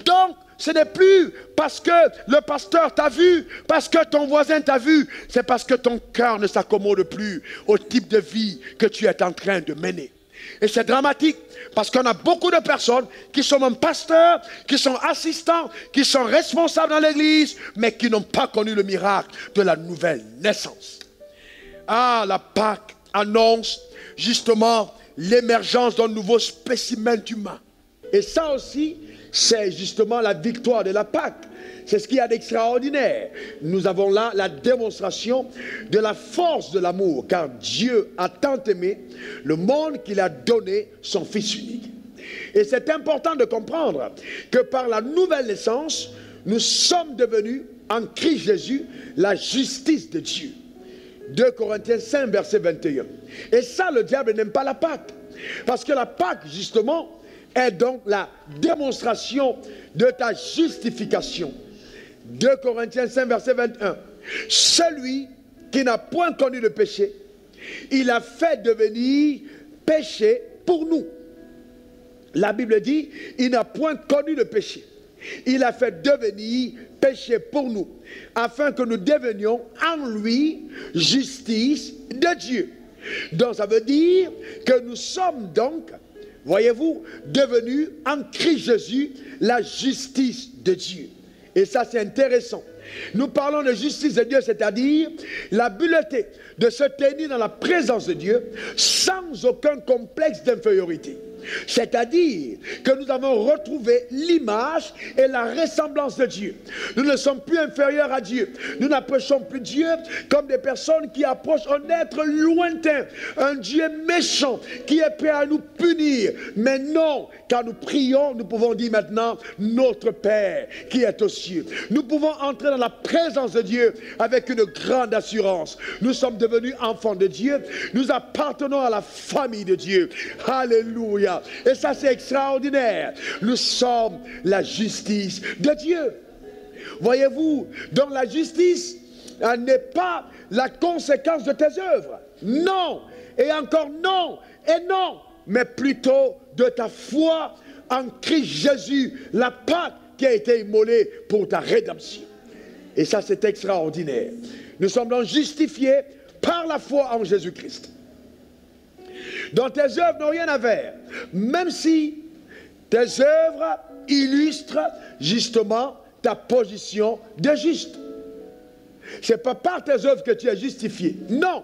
Donc, ce n'est plus parce que le pasteur t'a vu, parce que ton voisin t'a vu, c'est parce que ton cœur ne s'accommode plus au type de vie que tu es en train de mener. Et c'est dramatique parce qu'on a beaucoup de personnes qui sont même pasteurs, qui sont assistants, qui sont responsables dans l'église, mais qui n'ont pas connu le miracle de la nouvelle naissance. Ah, la Pâque annonce justement l'émergence d'un nouveau spécimen humain. Et ça aussi, c'est justement la victoire de la Pâque. C'est ce qu'il y a d'extraordinaire. Nous avons là la démonstration de la force de l'amour, car Dieu a tant aimé le monde qu'il a donné son Fils unique. Et c'est important de comprendre que par la nouvelle naissance, nous sommes devenus en Christ Jésus la justice de Dieu. 2 Corinthiens 5, verset 21. Et ça, le diable n'aime pas la Pâque. Parce que la Pâque, justement, est donc la démonstration de ta justification. 2 Corinthiens 5, verset 21. Celui qui n'a point connu le péché, il a fait devenir péché pour nous. La Bible dit, il n'a point connu le péché. Il a fait devenir péché pour nous, afin que nous devenions en lui justice de Dieu. Donc ça veut dire que nous sommes donc, voyez-vous, devenus en Christ Jésus la justice de Dieu. Et ça c'est intéressant. Nous parlons de justice de Dieu, c'est-à-dire l'habileté de se tenir dans la présence de Dieu sans aucun complexe d'infériorité. C'est-à-dire que nous avons retrouvé l'image et la ressemblance de Dieu. Nous ne sommes plus inférieurs à Dieu. Nous n'approchons plus Dieu comme des personnes qui approchent un être lointain, un Dieu méchant qui est prêt à nous punir. Mais non, quand nous prions, nous pouvons dire maintenant notre Père qui est aux cieux. Nous pouvons entrer dans la présence de Dieu avec une grande assurance. Nous sommes devenus enfants de Dieu. Nous appartenons à la famille de Dieu. Alléluia. Et ça c'est extraordinaire. Nous sommes la justice de Dieu. Voyez-vous, dans la justice, n'est pas la conséquence de tes œuvres. Non, et encore non, et non, mais plutôt de ta foi en Christ Jésus, la Pâque qui a été immolée pour ta rédemption. Et ça, c'est extraordinaire. Nous sommes donc justifiés par la foi en Jésus-Christ. Donc tes œuvres n'ont rien à faire, même si tes œuvres illustrent justement ta position de juste. Ce n'est pas par tes œuvres que tu es justifié, non.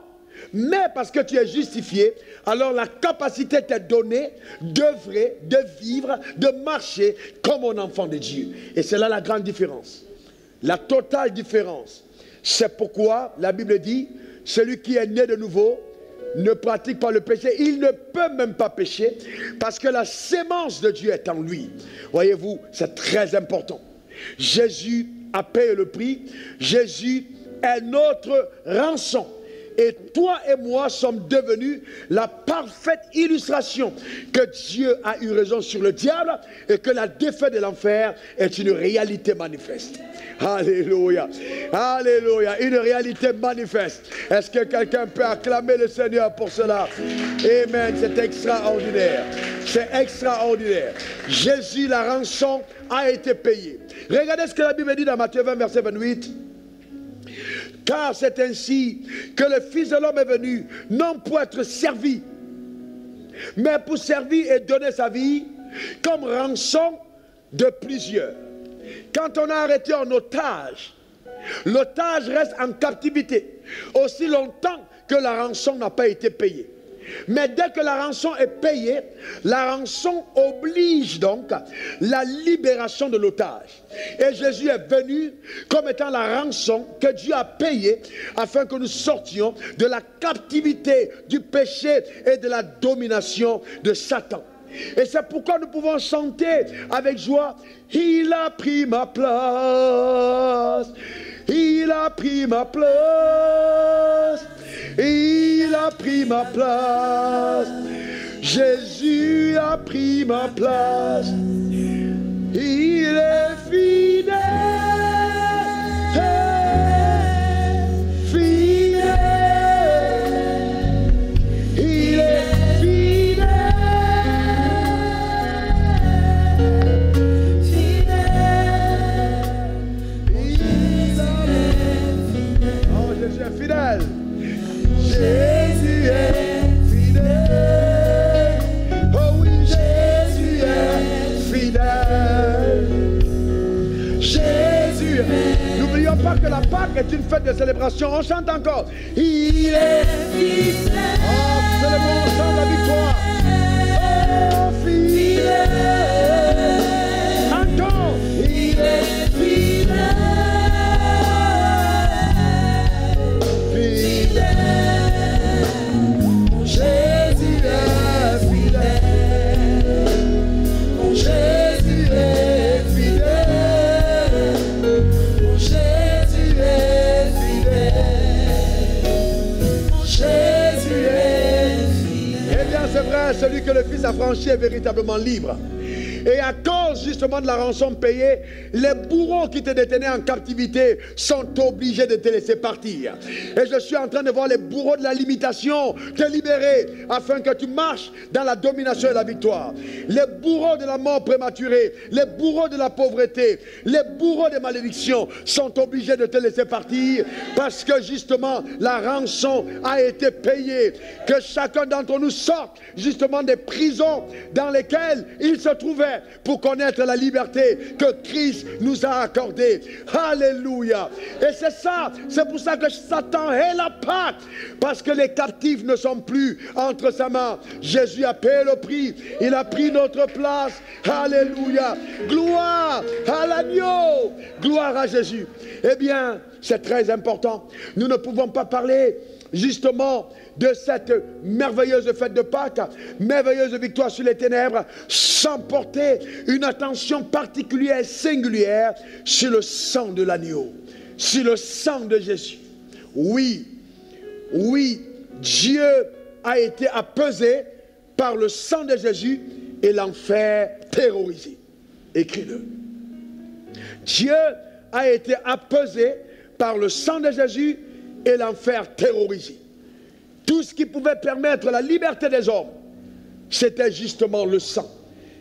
Mais parce que tu es justifié, alors la capacité t'est donnée d'œuvrer, de vivre, de marcher comme un enfant de Dieu. Et c'est là la grande différence, la totale différence. C'est pourquoi la Bible dit, celui qui est né de nouveau ne pratique pas le péché, il ne peut même pas pécher parce que la sémence de Dieu est en lui. Voyez-vous, c'est très important. Jésus a payé le prix, Jésus est notre rançon. Et toi et moi sommes devenus la parfaite illustration que Dieu a eu raison sur le diable et que la défaite de l'enfer est une réalité manifeste. Alléluia. Alléluia. Une réalité manifeste. Est-ce que quelqu'un peut acclamer le Seigneur pour cela? Amen. C'est extraordinaire. C'est extraordinaire. Jésus, la rançon, a été payée. Regardez ce que la Bible dit dans Matthieu 20, verset 28. Car c'est ainsi que le Fils de l'homme est venu, non pour être servi, mais pour servir et donner sa vie comme rançon de plusieurs. Quand on a arrêté un otage, l'otage reste en captivité aussi longtemps que la rançon n'a pas été payée. Mais dès que la rançon est payée, la rançon oblige donc la libération de l'otage. Et Jésus est venu comme étant la rançon que Dieu a payée afin que nous sortions de la captivité du péché et de la domination de Satan. Et c'est pourquoi nous pouvons chanter avec joie, il a pris ma place, il a pris ma place. Il a pris ma place, Jésus a pris ma place, il est fidèle, fidèle, il est fidèle, fidèle, oh Jésus est fidèle. Jésus est fidèle, oh oui, Jésus est fidèle, Jésus est... N'oublions pas que la Pâque est une fête de célébration, on chante encore. Il est fidèle, oh, célébrons ensemble la victoire, oh, fidèle, entends, il est fidèle, fidèle. Celui que le Fils a franchi est véritablement libre. Et à cause justement de la rançon payée, les bourreaux qui te détenaient en captivité sont obligés de te laisser partir. Et je suis en train de voir les bourreaux de la limitation te libérer afin que tu marches dans la domination et la victoire. Les bourreaux de la mort prématurée, les bourreaux de la pauvreté, les bourreaux des malédictions sont obligés de te laisser partir parce que justement la rançon a été payée. Que chacun d'entre nous sorte justement des prisons dans lesquelles il se trouvait pour connaître la liberté que Christ nous a accordée. Alléluia. Et c'est ça, c'est pour ça que Satan est la Pâque, parce que les captifs ne sont plus entre sa main. Jésus a payé le prix, il a pris notre place. Alléluia. Gloire à l'agneau, gloire à Jésus. Eh bien, c'est très important. Nous ne pouvons pas parler justement de cette merveilleuse fête de Pâques, merveilleuse victoire sur les ténèbres, sans porter une attention particulière et singulière sur le sang de l'agneau, sur le sang de Jésus. Oui, oui, Dieu a été apaisé par le sang de Jésus et l'enfer terrorisé. Écris-le. Dieu a été apaisé par le sang de Jésus et l'enfer terrorisé. Tout ce qui pouvait permettre la liberté des hommes, c'était justement le sang.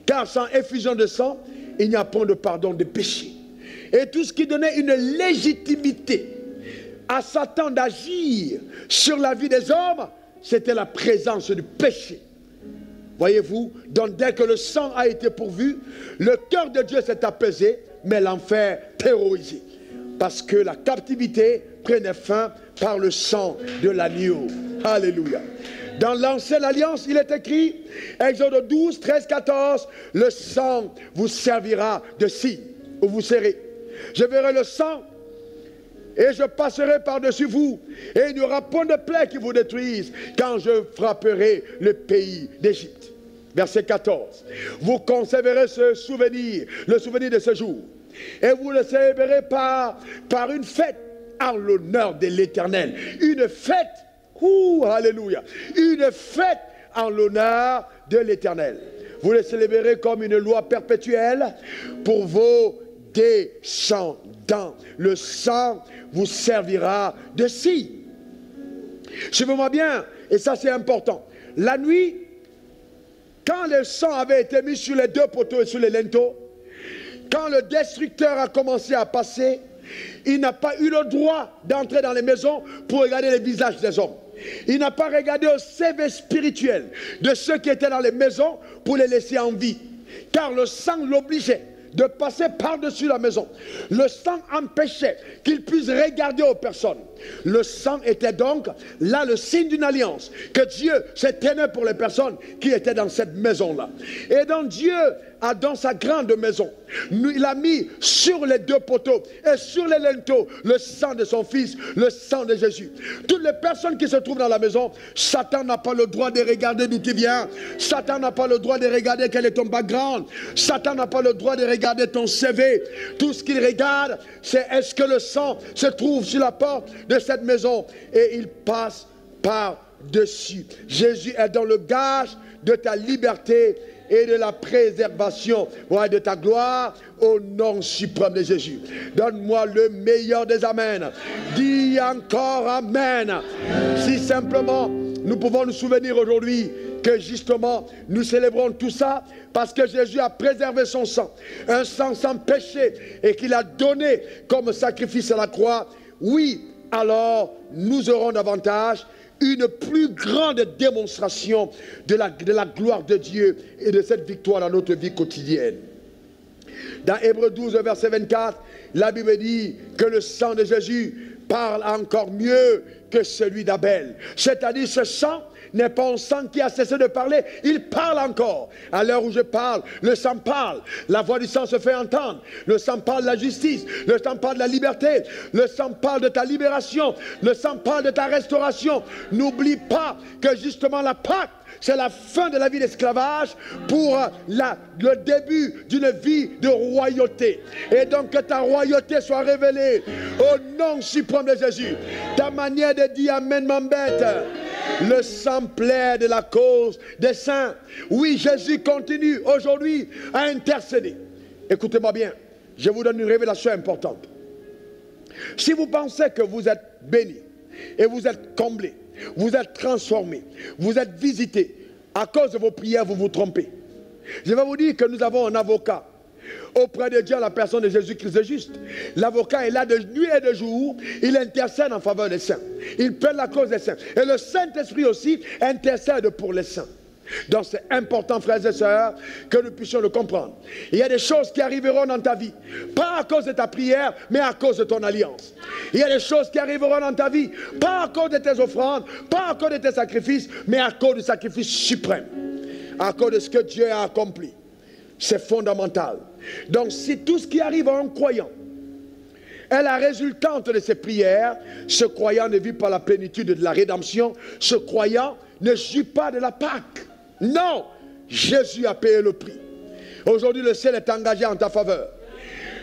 Car sans effusion de sang, il n'y a point de pardon des péchés. Et tout ce qui donnait une légitimité à Satan d'agir sur la vie des hommes, c'était la présence du péché. Voyez-vous, donc dès que le sang a été pourvu, le cœur de Dieu s'est apaisé, mais l'enfer terrorisé. Parce que la captivité prenait fin par le sang de l'agneau. Alléluia. Dans l'Ancienne Alliance, il est écrit, Exode 12, 13, 14, le sang vous servira de signe, où vous serez. Je verrai le sang et je passerai par-dessus vous, et il n'y aura point de plaie qui vous détruise quand je frapperai le pays d'Égypte. Verset 14. Vous conserverez ce souvenir, le souvenir de ce jour, et vous le célébrerez par une fête en l'honneur de l'Éternel. Une fête, alléluia, une fête en l'honneur de l'Éternel. Vous le célébrerez comme une loi perpétuelle pour vos descendants. Le sang vous servira de signe. Suivez-moi bien, et ça c'est important. La nuit, quand le sang avait été mis sur les deux poteaux et sur les linteaux, quand le destructeur a commencé à passer, il n'a pas eu le droit d'entrer dans les maisons pour regarder les visages des hommes. Il n'a pas regardé au CV spirituel de ceux qui étaient dans les maisons pour les laisser en vie. Car le sang l'obligeait de passer par-dessus la maison. Le sang empêchait qu'il puisse regarder aux personnes. Le sang était donc là le signe d'une alliance que Dieu s'est tenu pour les personnes qui étaient dans cette maison-là. Et donc Dieu a dans sa grande maison, il a mis sur les deux poteaux et sur les linteaux le sang de son fils, le sang de Jésus. Toutes les personnes qui se trouvent dans la maison, Satan n'a pas le droit de regarder d'où tu viens. Satan n'a pas le droit de regarder quel est ton background. Satan n'a pas le droit de regarder ton CV. Tout ce qu'il regarde, c'est est-ce que le sang se trouve sur la porte de cette maison, et il passe par-dessus. Jésus est dans le gage de ta liberté et de la préservation de ta gloire au nom suprême de Jésus. Donne-moi le meilleur des amens. Dis encore amen. Si simplement nous pouvons nous souvenir aujourd'hui que justement nous célébrons tout ça parce que Jésus a préservé son sang, un sang sans péché, et qu'il a donné comme sacrifice à la croix, oui, alors nous aurons davantage une plus grande démonstration de la gloire de Dieu et de cette victoire dans notre vie quotidienne. Dans Hébreux 12, verset 24, la Bible dit que le sang de Jésus parle encore mieux que celui d'Abel. C'est-à-dire, ce sang n'est pas un sang qui a cessé de parler, il parle encore. À l'heure où je parle, le sang parle, la voix du sang se fait entendre, le sang parle de la justice, le sang parle de la liberté, le sang parle de ta libération, le sang parle de ta restauration. N'oublie pas que justement la Pâque, c'est la fin de la vie d'esclavage pour le début d'une vie de royauté. Et donc que ta royauté soit révélée au nom suprême de Jésus. Ta manière de dire amen m'embête. Le sang plaide de la cause des saints. Oui, Jésus continue aujourd'hui à intercéder. Écoutez-moi bien, je vous donne une révélation importante. Si vous pensez que vous êtes béni et vous êtes comblé, vous êtes transformé, vous êtes visité, à cause de vos prières, vous vous trompez. Je vais vous dire que nous avons un avocat auprès de Dieu, la personne de Jésus-Christ de juste. L'avocat est là de nuit et de jour, il intercède en faveur des saints. Il plaide la cause des saints. Et le Saint-Esprit aussi intercède pour les saints. Donc c'est important, frères et sœurs, que nous puissions le comprendre. Il y a des choses qui arriveront dans ta vie, pas à cause de ta prière, mais à cause de ton alliance. Il y a des choses qui arriveront dans ta vie, pas à cause de tes offrandes, pas à cause de tes sacrifices, mais à cause du sacrifice suprême, à cause de ce que Dieu a accompli. C'est fondamental. Donc si tout ce qui arrive à un croyant est la résultante de ses prières, ce croyant ne vit pas la plénitude de la rédemption, ce croyant ne jouit pas de la Pâque. Non, Jésus a payé le prix. Aujourd'hui, le ciel est engagé en ta faveur.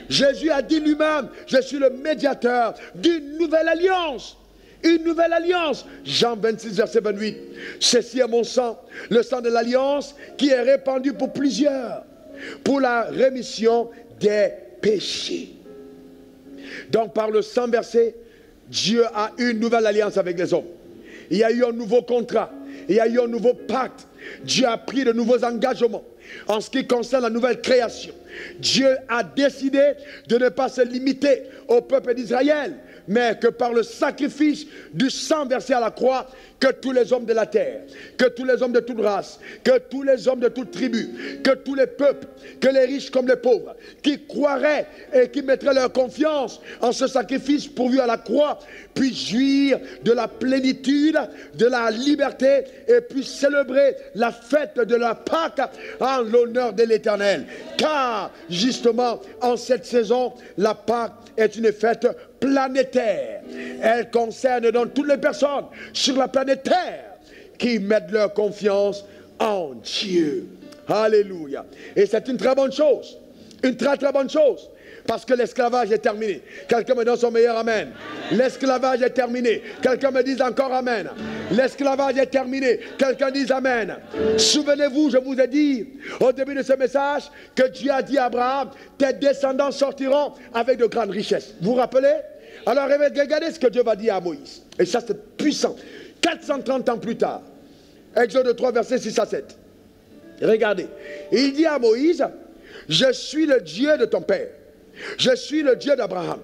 Jésus a dit lui-même, je suis le médiateur d'une nouvelle alliance. Une nouvelle alliance. Jean 26, verset 28. Ceci est mon sang, le sang de l'alliance qui est répandu pour plusieurs, pour la rémission des péchés. Donc par le sang versé, Dieu a une nouvelle alliance avec les hommes. Il y a eu un nouveau contrat. Il y a eu un nouveau pacte. Dieu a pris de nouveaux engagements en ce qui concerne la nouvelle création. Dieu a décidé de ne pas se limiter au peuple d'Israël, mais que par le sacrifice du sang versé à la croix, que tous les hommes de la terre, que tous les hommes de toute race, que tous les hommes de toute tribu, que tous les peuples, que les riches comme les pauvres, qui croiraient et qui mettraient leur confiance en ce sacrifice pourvu à la croix, puissent jouir de la plénitude, de la liberté et puissent célébrer la fête de la Pâque en l'honneur de l'Éternel. Car justement, en cette saison, la Pâque est une fête planétaire. Elle concerne donc toutes les personnes sur la planète Terre qui mettent leur confiance en Dieu. Alléluia. Et c'est une très bonne chose. Une très très bonne chose. Parce que l'esclavage est terminé. Quelqu'un me donne son meilleur amen. L'esclavage est terminé. Quelqu'un me dise encore amen. L'esclavage est terminé. Quelqu'un dise amen. Souvenez-vous, je vous ai dit au début de ce message que Dieu a dit à Abraham, tes descendants sortiront avec de grandes richesses. Vous vous rappelez? Alors regardez ce que Dieu va dire à Moïse. Et ça c'est puissant. 430 ans plus tard. Exode 3 versets 6 à 7. Regardez. Il dit à Moïse, je suis le Dieu de ton père. Je suis le Dieu d'Abraham.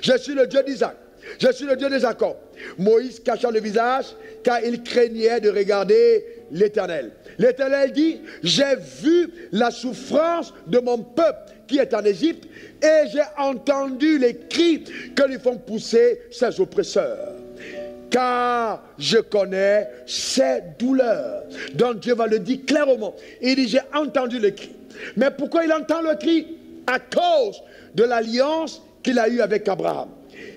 Je suis le Dieu d'Isaac. Je suis le Dieu de Jacob. Moïse cacha le visage car il craignait de regarder l'Éternel. L'Éternel dit, j'ai vu la souffrance de mon peuple qui est en Égypte et j'ai entendu les cris que lui font pousser ses oppresseurs. Car je connais ses douleurs. Donc Dieu va le dire clairement. Il dit, j'ai entendu le cri. Mais pourquoi il entend le cri? À cause de l'alliance qu'il a eue avec Abraham.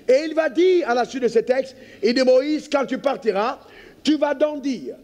Et il va dire à la suite de ce texte, il dit, Moïse, quand tu partiras, tu vas donc dire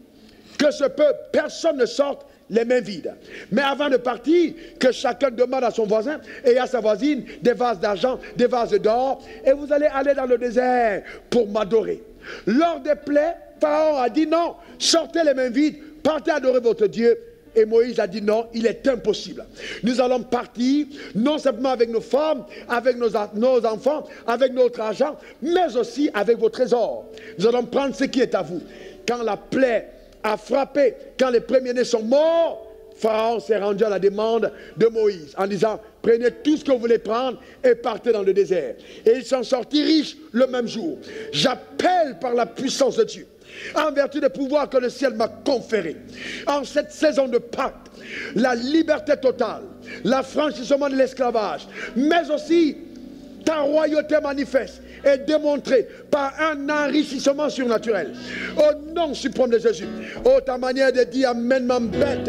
que ce peuple, personne ne sorte les mains vides. Mais avant de partir, que chacun demande à son voisin et à sa voisine des vases d'argent, des vases d'or, et vous allez aller dans le désert pour m'adorer. Lors des plaies, Pharaon a dit non, sortez les mains vides, partez adorer votre Dieu. Et Moïse a dit non, il est impossible. Nous allons partir, non seulement avec nos femmes, avec nos enfants, avec notre argent, mais aussi avec vos trésors. Nous allons prendre ce qui est à vous. Quand la plaie a frappé, quand les premiers-nés sont morts, Pharaon s'est rendu à la demande de Moïse en disant, prenez tout ce que vous voulez prendre et partez dans le désert. Et ils sont sortis riches le même jour. J'appelle par la puissance de Dieu, en vertu des pouvoirs que le ciel m'a conférés, en cette saison de Pâques, la liberté totale, l'affranchissement de l'esclavage, mais aussi ta royauté manifeste est démontrée par un enrichissement surnaturel. Au nom suprême de Jésus. Oh, ta manière de dire amen m'embête.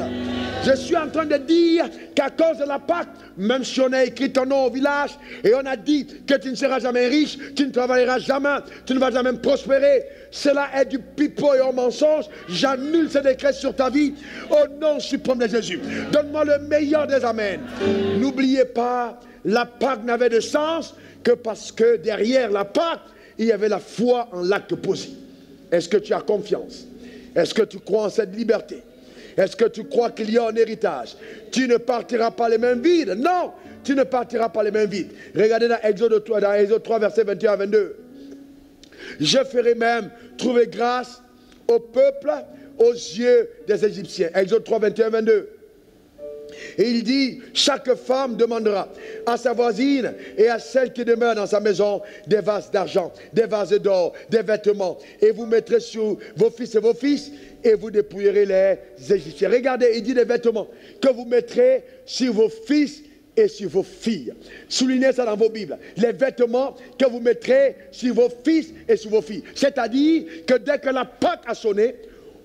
Je suis en train de dire qu'à cause de la Pâque, même si on a écrit ton nom au village et on a dit que tu ne seras jamais riche, tu ne travailleras jamais, tu ne vas jamais prospérer, cela est du pipeau et un mensonge. J'annule ce décret sur ta vie au nom suprême de Jésus. Donne-moi le meilleur des amens. N'oubliez pas, la Pâque n'avait de sens que parce que derrière la Pâque, il y avait la foi en l'acte posé. Est-ce que tu as confiance? Est-ce que tu crois en cette liberté? Est-ce que tu crois qu'il y a un héritage? Tu ne partiras pas les mains vides. Non, tu ne partiras pas les mains vides. Regardez dans Exode 3, versets 21 à 22. Je ferai même trouver grâce au peuple aux yeux des Égyptiens. Exode 3, 21, 22. Et il dit, chaque femme demandera à sa voisine et à celle qui demeure dans sa maison des vases d'argent, des vases d'or, des vêtements. Et vous mettrez sur vos fils et vos fils et vous dépouillerez les Égyptiens. Regardez, il dit des vêtements que vous mettrez sur vos fils et sur vos filles. Soulignez ça dans vos Bibles. Les vêtements que vous mettrez sur vos fils et sur vos filles. C'est-à-dire que dès que la Pâque a sonné,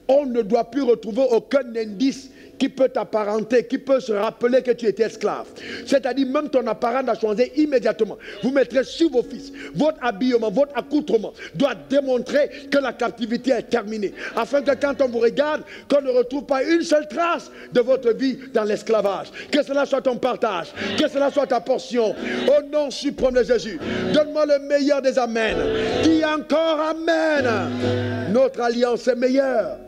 on ne doit plus retrouver aucun indice qui peut t'apparenter, qui peut se rappeler que tu étais esclave. C'est-à-dire même ton apparence a changé immédiatement. Vous mettrez sur vos fils. Votre habillement, votre accoutrement doit démontrer que la captivité est terminée. Afin que quand on vous regarde, qu'on ne retrouve pas une seule trace de votre vie dans l'esclavage. Que cela soit ton partage, que cela soit ta portion. Au nom suprême de Jésus, donne-moi le meilleur des amens. Dis encore amen. Notre alliance est meilleure.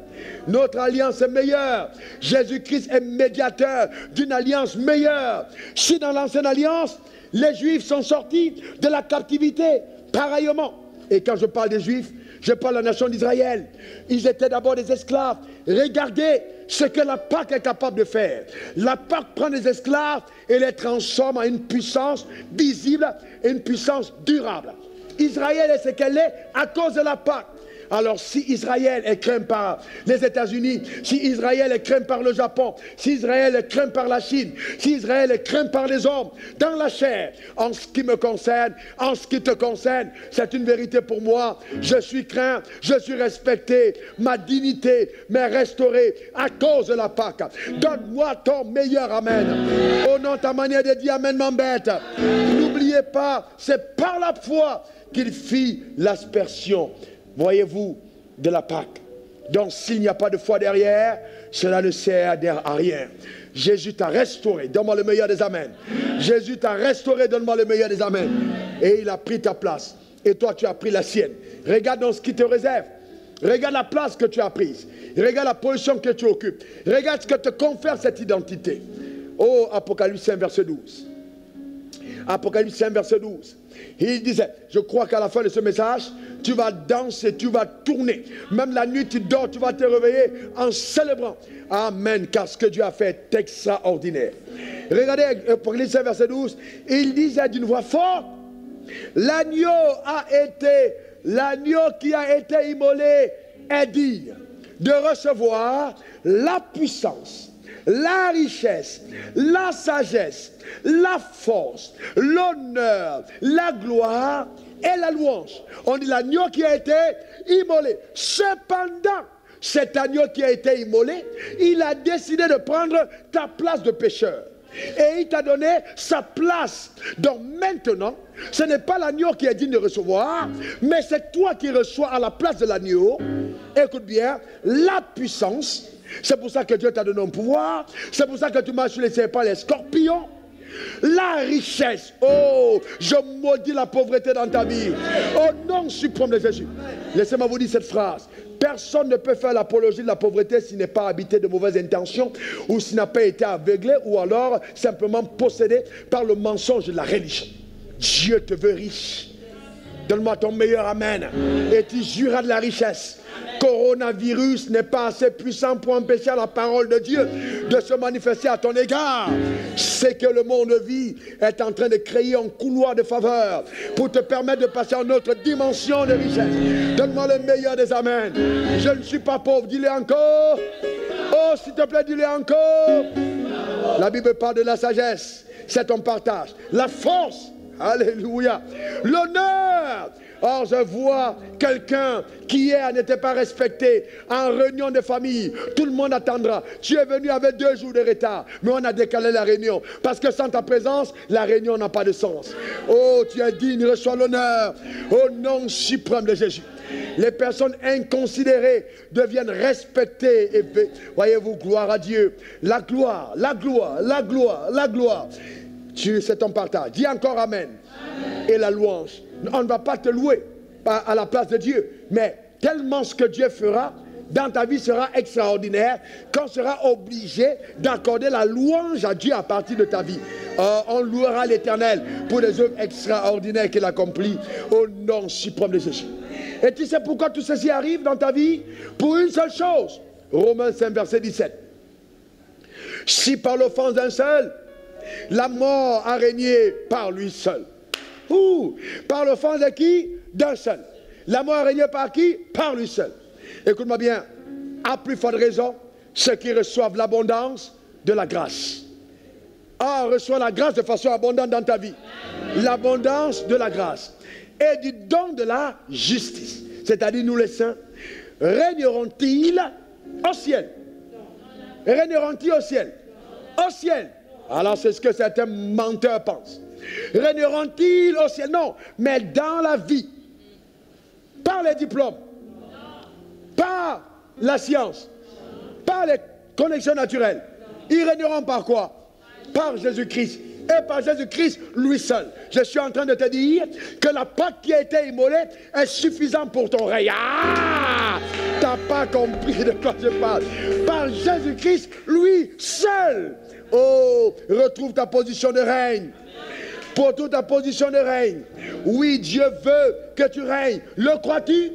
Notre alliance est meilleure. Jésus-Christ est médiateur d'une alliance meilleure. Si dans l'ancienne alliance, les Juifs sont sortis de la captivité, pareillement, Et quand je parle des Juifs, je parle de la nation d'Israël. Ils étaient d'abord des esclaves. Regardez ce que la Pâque est capable de faire. La Pâque prend des esclaves et les transforme en une puissance visible et une puissance durable. Israël est ce qu'elle est à cause de la Pâque. Alors si Israël est craint par les États-Unis, si Israël est craint par le Japon, si Israël est craint par la Chine, si Israël est craint par les hommes, dans la chair, en ce qui me concerne, en ce qui te concerne, c'est une vérité pour moi. Je suis craint, je suis respecté, ma dignité m'est restaurée à cause de la Pâque. Donne-moi ton meilleur amen. Au nom de ta manière de dire amen m'embête. N'oubliez pas, c'est par la foi qu'il fit l'aspersion, voyez-vous, de la Pâque. Donc s'il n'y a pas de foi derrière, cela ne sert à rien. Jésus t'a restauré, donne-moi le meilleur des amens. Jésus t'a restauré, donne-moi le meilleur des amens. Et il a pris ta place. Et toi tu as pris la sienne. Regarde donc ce qui te réserve. Regarde la place que tu as prise. Regarde la position que tu occupes. Regarde ce que te confère cette identité. Oh, Apocalypse 5, verset 12. Apocalypse 5, verset 12. Il disait, je crois qu'à la fin de ce message, tu vas danser, tu vas tourner. Même la nuit, tu dors, tu vas te réveiller en célébrant. Amen, car ce que Dieu a fait est extraordinaire. Regardez, Apocalypse 5, verset 12. Il disait d'une voix forte, l'agneau qui a été immolé est digne de recevoir la puissance, la richesse, la sagesse, la force, l'honneur, la gloire et la louange. On dit l'agneau qui a été immolé. Cependant, cet agneau qui a été immolé, il a décidé de prendre ta place de pécheur. Et il t'a donné sa place. Donc maintenant, ce n'est pas l'agneau qui est digne de recevoir, mais c'est toi qui reçois à la place de l'agneau, écoute bien, la puissance. C'est pour ça que Dieu t'a donné un pouvoir. C'est pour ça que tu marches sur les serpents, les scorpions. La richesse. Oh, je maudis la pauvreté dans ta vie. Au nom suprême de Jésus. Laissez-moi vous dire cette phrase. Personne ne peut faire l'apologie de la pauvreté s'il n'est pas habité de mauvaises intentions, ou s'il n'a pas été aveuglé, ou alors simplement possédé par le mensonge de la religion. Dieu te veut riche. Donne-moi ton meilleur amen. Et tu jureras de la richesse. Coronavirus n'est pas assez puissant pour empêcher la parole de Dieu de se manifester à ton égard. C'est que le monde vit est en train de créer un couloir de faveur pour te permettre de passer à une autre dimension de richesse. Donne-moi le meilleur des amens. Je ne suis pas pauvre, dis-le encore. Oh, s'il te plaît, dis-le encore. La Bible parle de la sagesse, c'est ton partage. La force, alléluia. L'honneur. Or, je vois quelqu'un qui hier n'était pas respecté en réunion de famille. Tout le monde attendra. Tu es venu avec 2 jours de retard, mais on a décalé la réunion. Parce que sans ta présence, la réunion n'a pas de sens. Oh, tu es digne, reçois l'honneur au nom suprême de Jésus. Les personnes inconsidérées deviennent respectées. Et voyez-vous, gloire à Dieu. La gloire, la gloire, la gloire, la gloire. C'est ton partage. Dis encore amen. Amen. Et la louange. On ne va pas te louer à la place de Dieu, mais tellement ce que Dieu fera dans ta vie sera extraordinaire qu'on sera obligé d'accorder la louange à Dieu à partir de ta vie. On louera l'Éternel pour les œuvres extraordinaires qu'il accomplit au nom suprême de Jésus. Et tu sais pourquoi tout ceci arrive dans ta vie? Pour une seule chose. Romains 5, verset 17. Si par l'offense d'un seul, la mort a régné par lui seul. Par l'offense de qui? D'un seul. La mort a régné par qui? Par lui seul. Écoute-moi bien. À plus forte raison, ceux qui reçoivent l'abondance de la grâce. Reçois la grâce de façon abondante dans ta vie. L'abondance de la grâce. Et du don de la justice. C'est-à-dire nous les saints. Régneront-ils au ciel? Régneront-ils au ciel? Au ciel. Alors c'est ce que certains menteurs pensent. Régneront-ils au ciel? Non, mais dans la vie, par les diplômes, par la science, par les connexions naturelles. Ils régneront par quoi? Par Jésus-Christ. Et par Jésus-Christ, lui seul. Je suis en train de te dire que la Pâque qui a été immolée est suffisante pour ton règne. Tu n'as pas compris de quoi je parle. Par Jésus-Christ, lui seul. Oh, retrouve ta position de règne. pour toute ta position de règne. Oui, Dieu veut que tu règnes. Le crois-tu?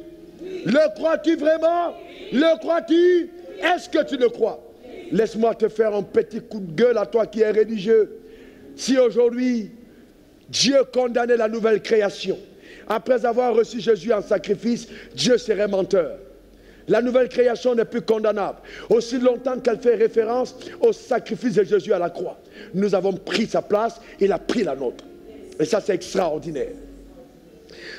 Le crois-tu vraiment? Le crois-tu? Est-ce que tu le crois? Laisse-moi te faire un petit coup de gueule à toi qui es religieux. Si aujourd'hui, Dieu condamnait la nouvelle création, après avoir reçu Jésus en sacrifice, Dieu serait menteur. La nouvelle création n'est plus condamnable. Aussi longtemps qu'elle fait référence au sacrifice de Jésus à la croix. Nous avons pris sa place, il a pris la nôtre. Et ça, c'est extraordinaire.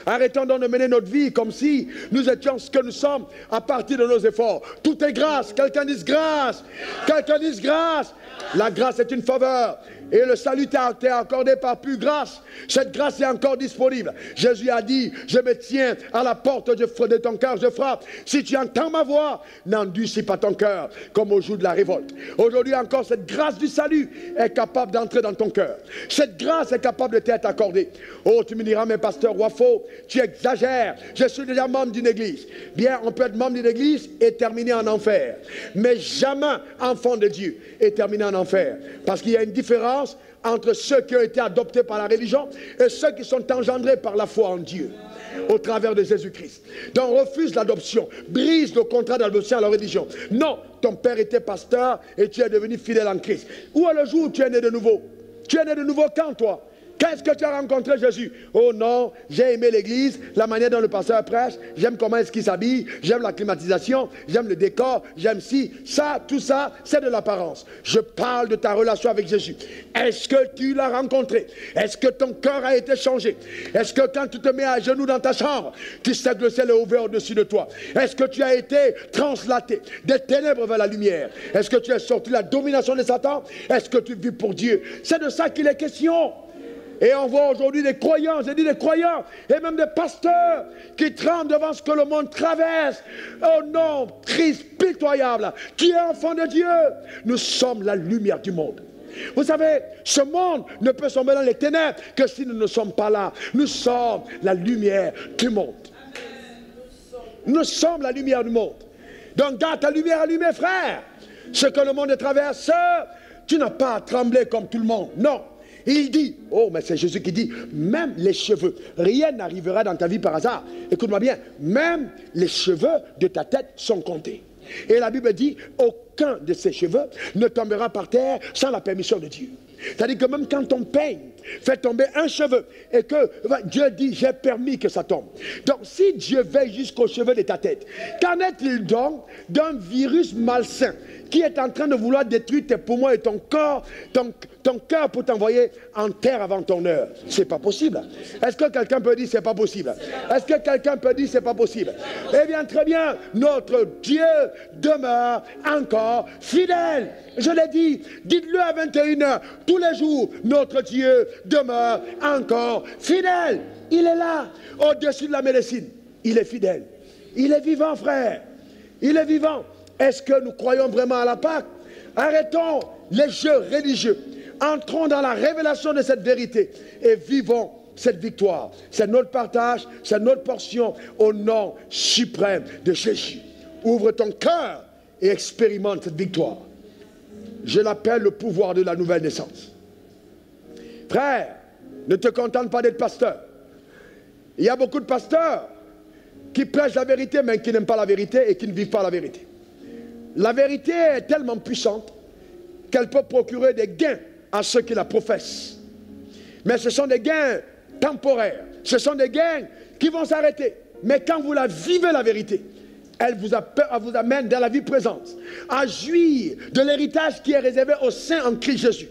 Arrêtons donc de mener notre vie comme si nous étions ce que nous sommes à partir de nos efforts. Tout est grâce. Quelqu'un dise grâce. Quelqu'un dise grâce. La grâce est une faveur. Et le salut t'est accordé par plus grâce. Cette grâce est encore disponible. Jésus a dit, je me tiens à la porte de ton cœur, je frappe. Si tu entends ma voix, n'endurcis pas ton cœur, comme au jour de la révolte. Aujourd'hui encore, cette grâce du salut est capable d'entrer dans ton cœur. Cette grâce est capable de t'être accordée. Oh, tu me diras, mais pasteur Wafo, tu exagères. Je suis déjà membre d'une église. Bien, on peut être membre d'une église et terminer en enfer. Mais jamais enfant de Dieu et terminer en enfer. Parce qu'il y a une différence entre ceux qui ont été adoptés par la religion et ceux qui sont engendrés par la foi en Dieu au travers de Jésus-Christ. Donc refuse l'adoption, brise le contrat d'adoption à la religion. Non, ton père était pasteur et tu es devenu fidèle en Christ. Où est le jour où tu es né de nouveau? Tu es né de nouveau quand toi? Qu'est-ce que tu as rencontré Jésus? Oh non, j'ai aimé l'église, la manière dont le pasteur prêche, j'aime comment est-ce qu'il s'habille, j'aime la climatisation, j'aime le décor, j'aime ci, ça, tout ça, c'est de l'apparence. Je parle de ta relation avec Jésus. Est-ce que tu l'as rencontré? Est-ce que ton cœur a été changé? Est-ce que quand tu te mets à genoux dans ta chambre, tu sais que le ciel est ouvert au-dessus de toi? Est-ce que tu as été translaté des ténèbres vers la lumière? Est-ce que tu es sorti de la domination de Satan? Est-ce que tu vis pour Dieu? C'est de ça qu'il est question. Et on voit aujourd'hui des croyants, j'ai dit des croyants, et même des pasteurs qui tremblent devant ce que le monde traverse. Oh non, triste, pitoyable. Tu es enfant de Dieu. Nous sommes la lumière du monde. Vous savez, ce monde ne peut tomber dans les ténèbres que si nous ne sommes pas là. Nous sommes la lumière du monde. Nous sommes la lumière du monde. Donc garde ta lumière allumée, frère. Ce que le monde traverse, tu n'as pas à trembler comme tout le monde. Non. Il dit, oh mais c'est Jésus qui dit, même les cheveux, rien n'arrivera dans ta vie par hasard. Écoute-moi bien, même les cheveux de ta tête sont comptés. Et la Bible dit, aucun de ces cheveux ne tombera par terre sans la permission de Dieu. C'est-à-dire que même quand on peigne, fait tomber un cheveu et que Dieu dit, j'ai permis que ça tombe. Donc si Dieu veille jusqu'aux cheveux de ta tête, qu'en est-il donc d'un virus malsain qui est en train de vouloir détruire tes poumons et ton corps, ton cœur pour t'envoyer en terre avant ton heure? C'est pas possible. Est-ce que quelqu'un peut dire c'est pas possible? Est-ce que quelqu'un peut dire c'est pas possible? Eh bien, très bien, notre Dieu demeure encore fidèle. Je l'ai dit, dites-le à 21h, tous les jours, notre Dieu demeure encore fidèle. Il est là, au-dessus de la médecine. Il est fidèle. Il est vivant, frère. Il est vivant. Est-ce que nous croyons vraiment à la Pâque? Arrêtons les jeux religieux. Entrons dans la révélation de cette vérité et vivons cette victoire. C'est notre partage, c'est notre portion au nom suprême de Jésus. Ouvre ton cœur et expérimente cette victoire. Je l'appelle le pouvoir de la nouvelle naissance. Frère, ne te contente pas d'être pasteur. Il y a beaucoup de pasteurs qui prêchent la vérité mais qui n'aiment pas la vérité et qui ne vivent pas la vérité. La vérité est tellement puissante qu'elle peut procurer des gains à ceux qui la professent. Mais ce sont des gains temporaires. Ce sont des gains qui vont s'arrêter. Mais quand vous la vivez, la vérité, elle vous amène dans la vie présente à jouir de l'héritage qui est réservé aux saints en Christ Jésus.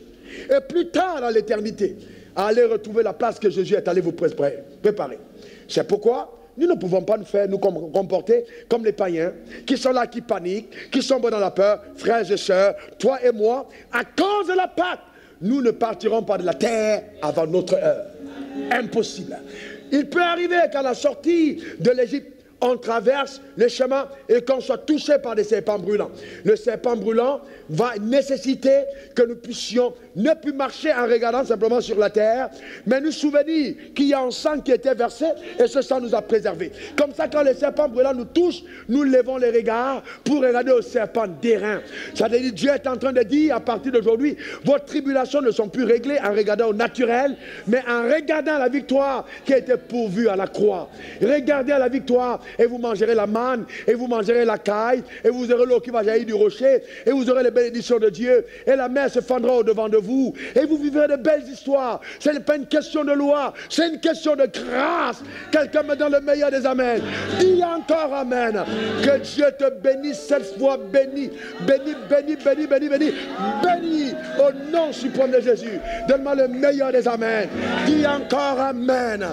Et plus tard dans l'éternité, à aller retrouver la place que Jésus est allé vous préparer. C'est pourquoi nous ne pouvons pas nous comporter comme les païens qui sont là, qui paniquent, qui sont dans la peur. Frères et sœurs, toi et moi, à cause de la Pâque, nous ne partirons pas de la terre avant notre heure. Impossible. Il peut arriver qu'à la sortie de l'Égypte, on traverse le chemin et qu'on soit touché par des serpents brûlants. Le serpent brûlant va nécessiter que nous puissions ne plus marcher en regardant simplement sur la terre, mais nous souvenir qu'il y a un sang qui était versé et ce sang nous a préservés. Comme ça, quand les serpents brûlants nous touchent, nous levons les regards pour regarder au serpent d'airain. Ça veut dire Dieu est en train de dire à partir d'aujourd'hui, vos tribulations ne sont plus réglées en regardant au naturel, mais en regardant la victoire qui a été pourvue à la croix. Regardez à la victoire et vous mangerez la manne, et vous mangerez la caille, et vous aurez l'eau qui va jaillir du rocher, et vous aurez les bénédictions de Dieu, et la mer se fendra au-devant de vous, et vous vivrez de belles histoires. Ce n'est pas une question de loi, c'est une question de grâce. Quelqu'un me donne le meilleur des amens. Dis encore amen. Que Dieu te bénisse cette fois, béni, béni, béni, béni, béni, béni, béni, au nom suprême de Jésus. Donne-moi le meilleur des amens. Dis encore amen.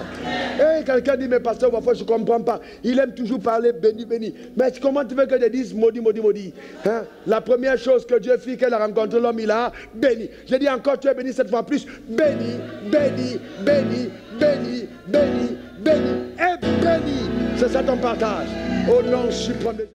Et quelqu'un dit, mais pasteur, parfois je ne comprends pas. Il aime toujours parler béni, béni. Mais comment tu veux que je dise maudit, maudit, maudit, hein? La première chose que Dieu fit, qu'elle a rencontré l'homme, il a béni. Je dis encore, tu es béni cette fois plus. Béni, béni, béni, béni, béni, béni et béni. C'est ça ton partage. Au nom suprême de Dieu.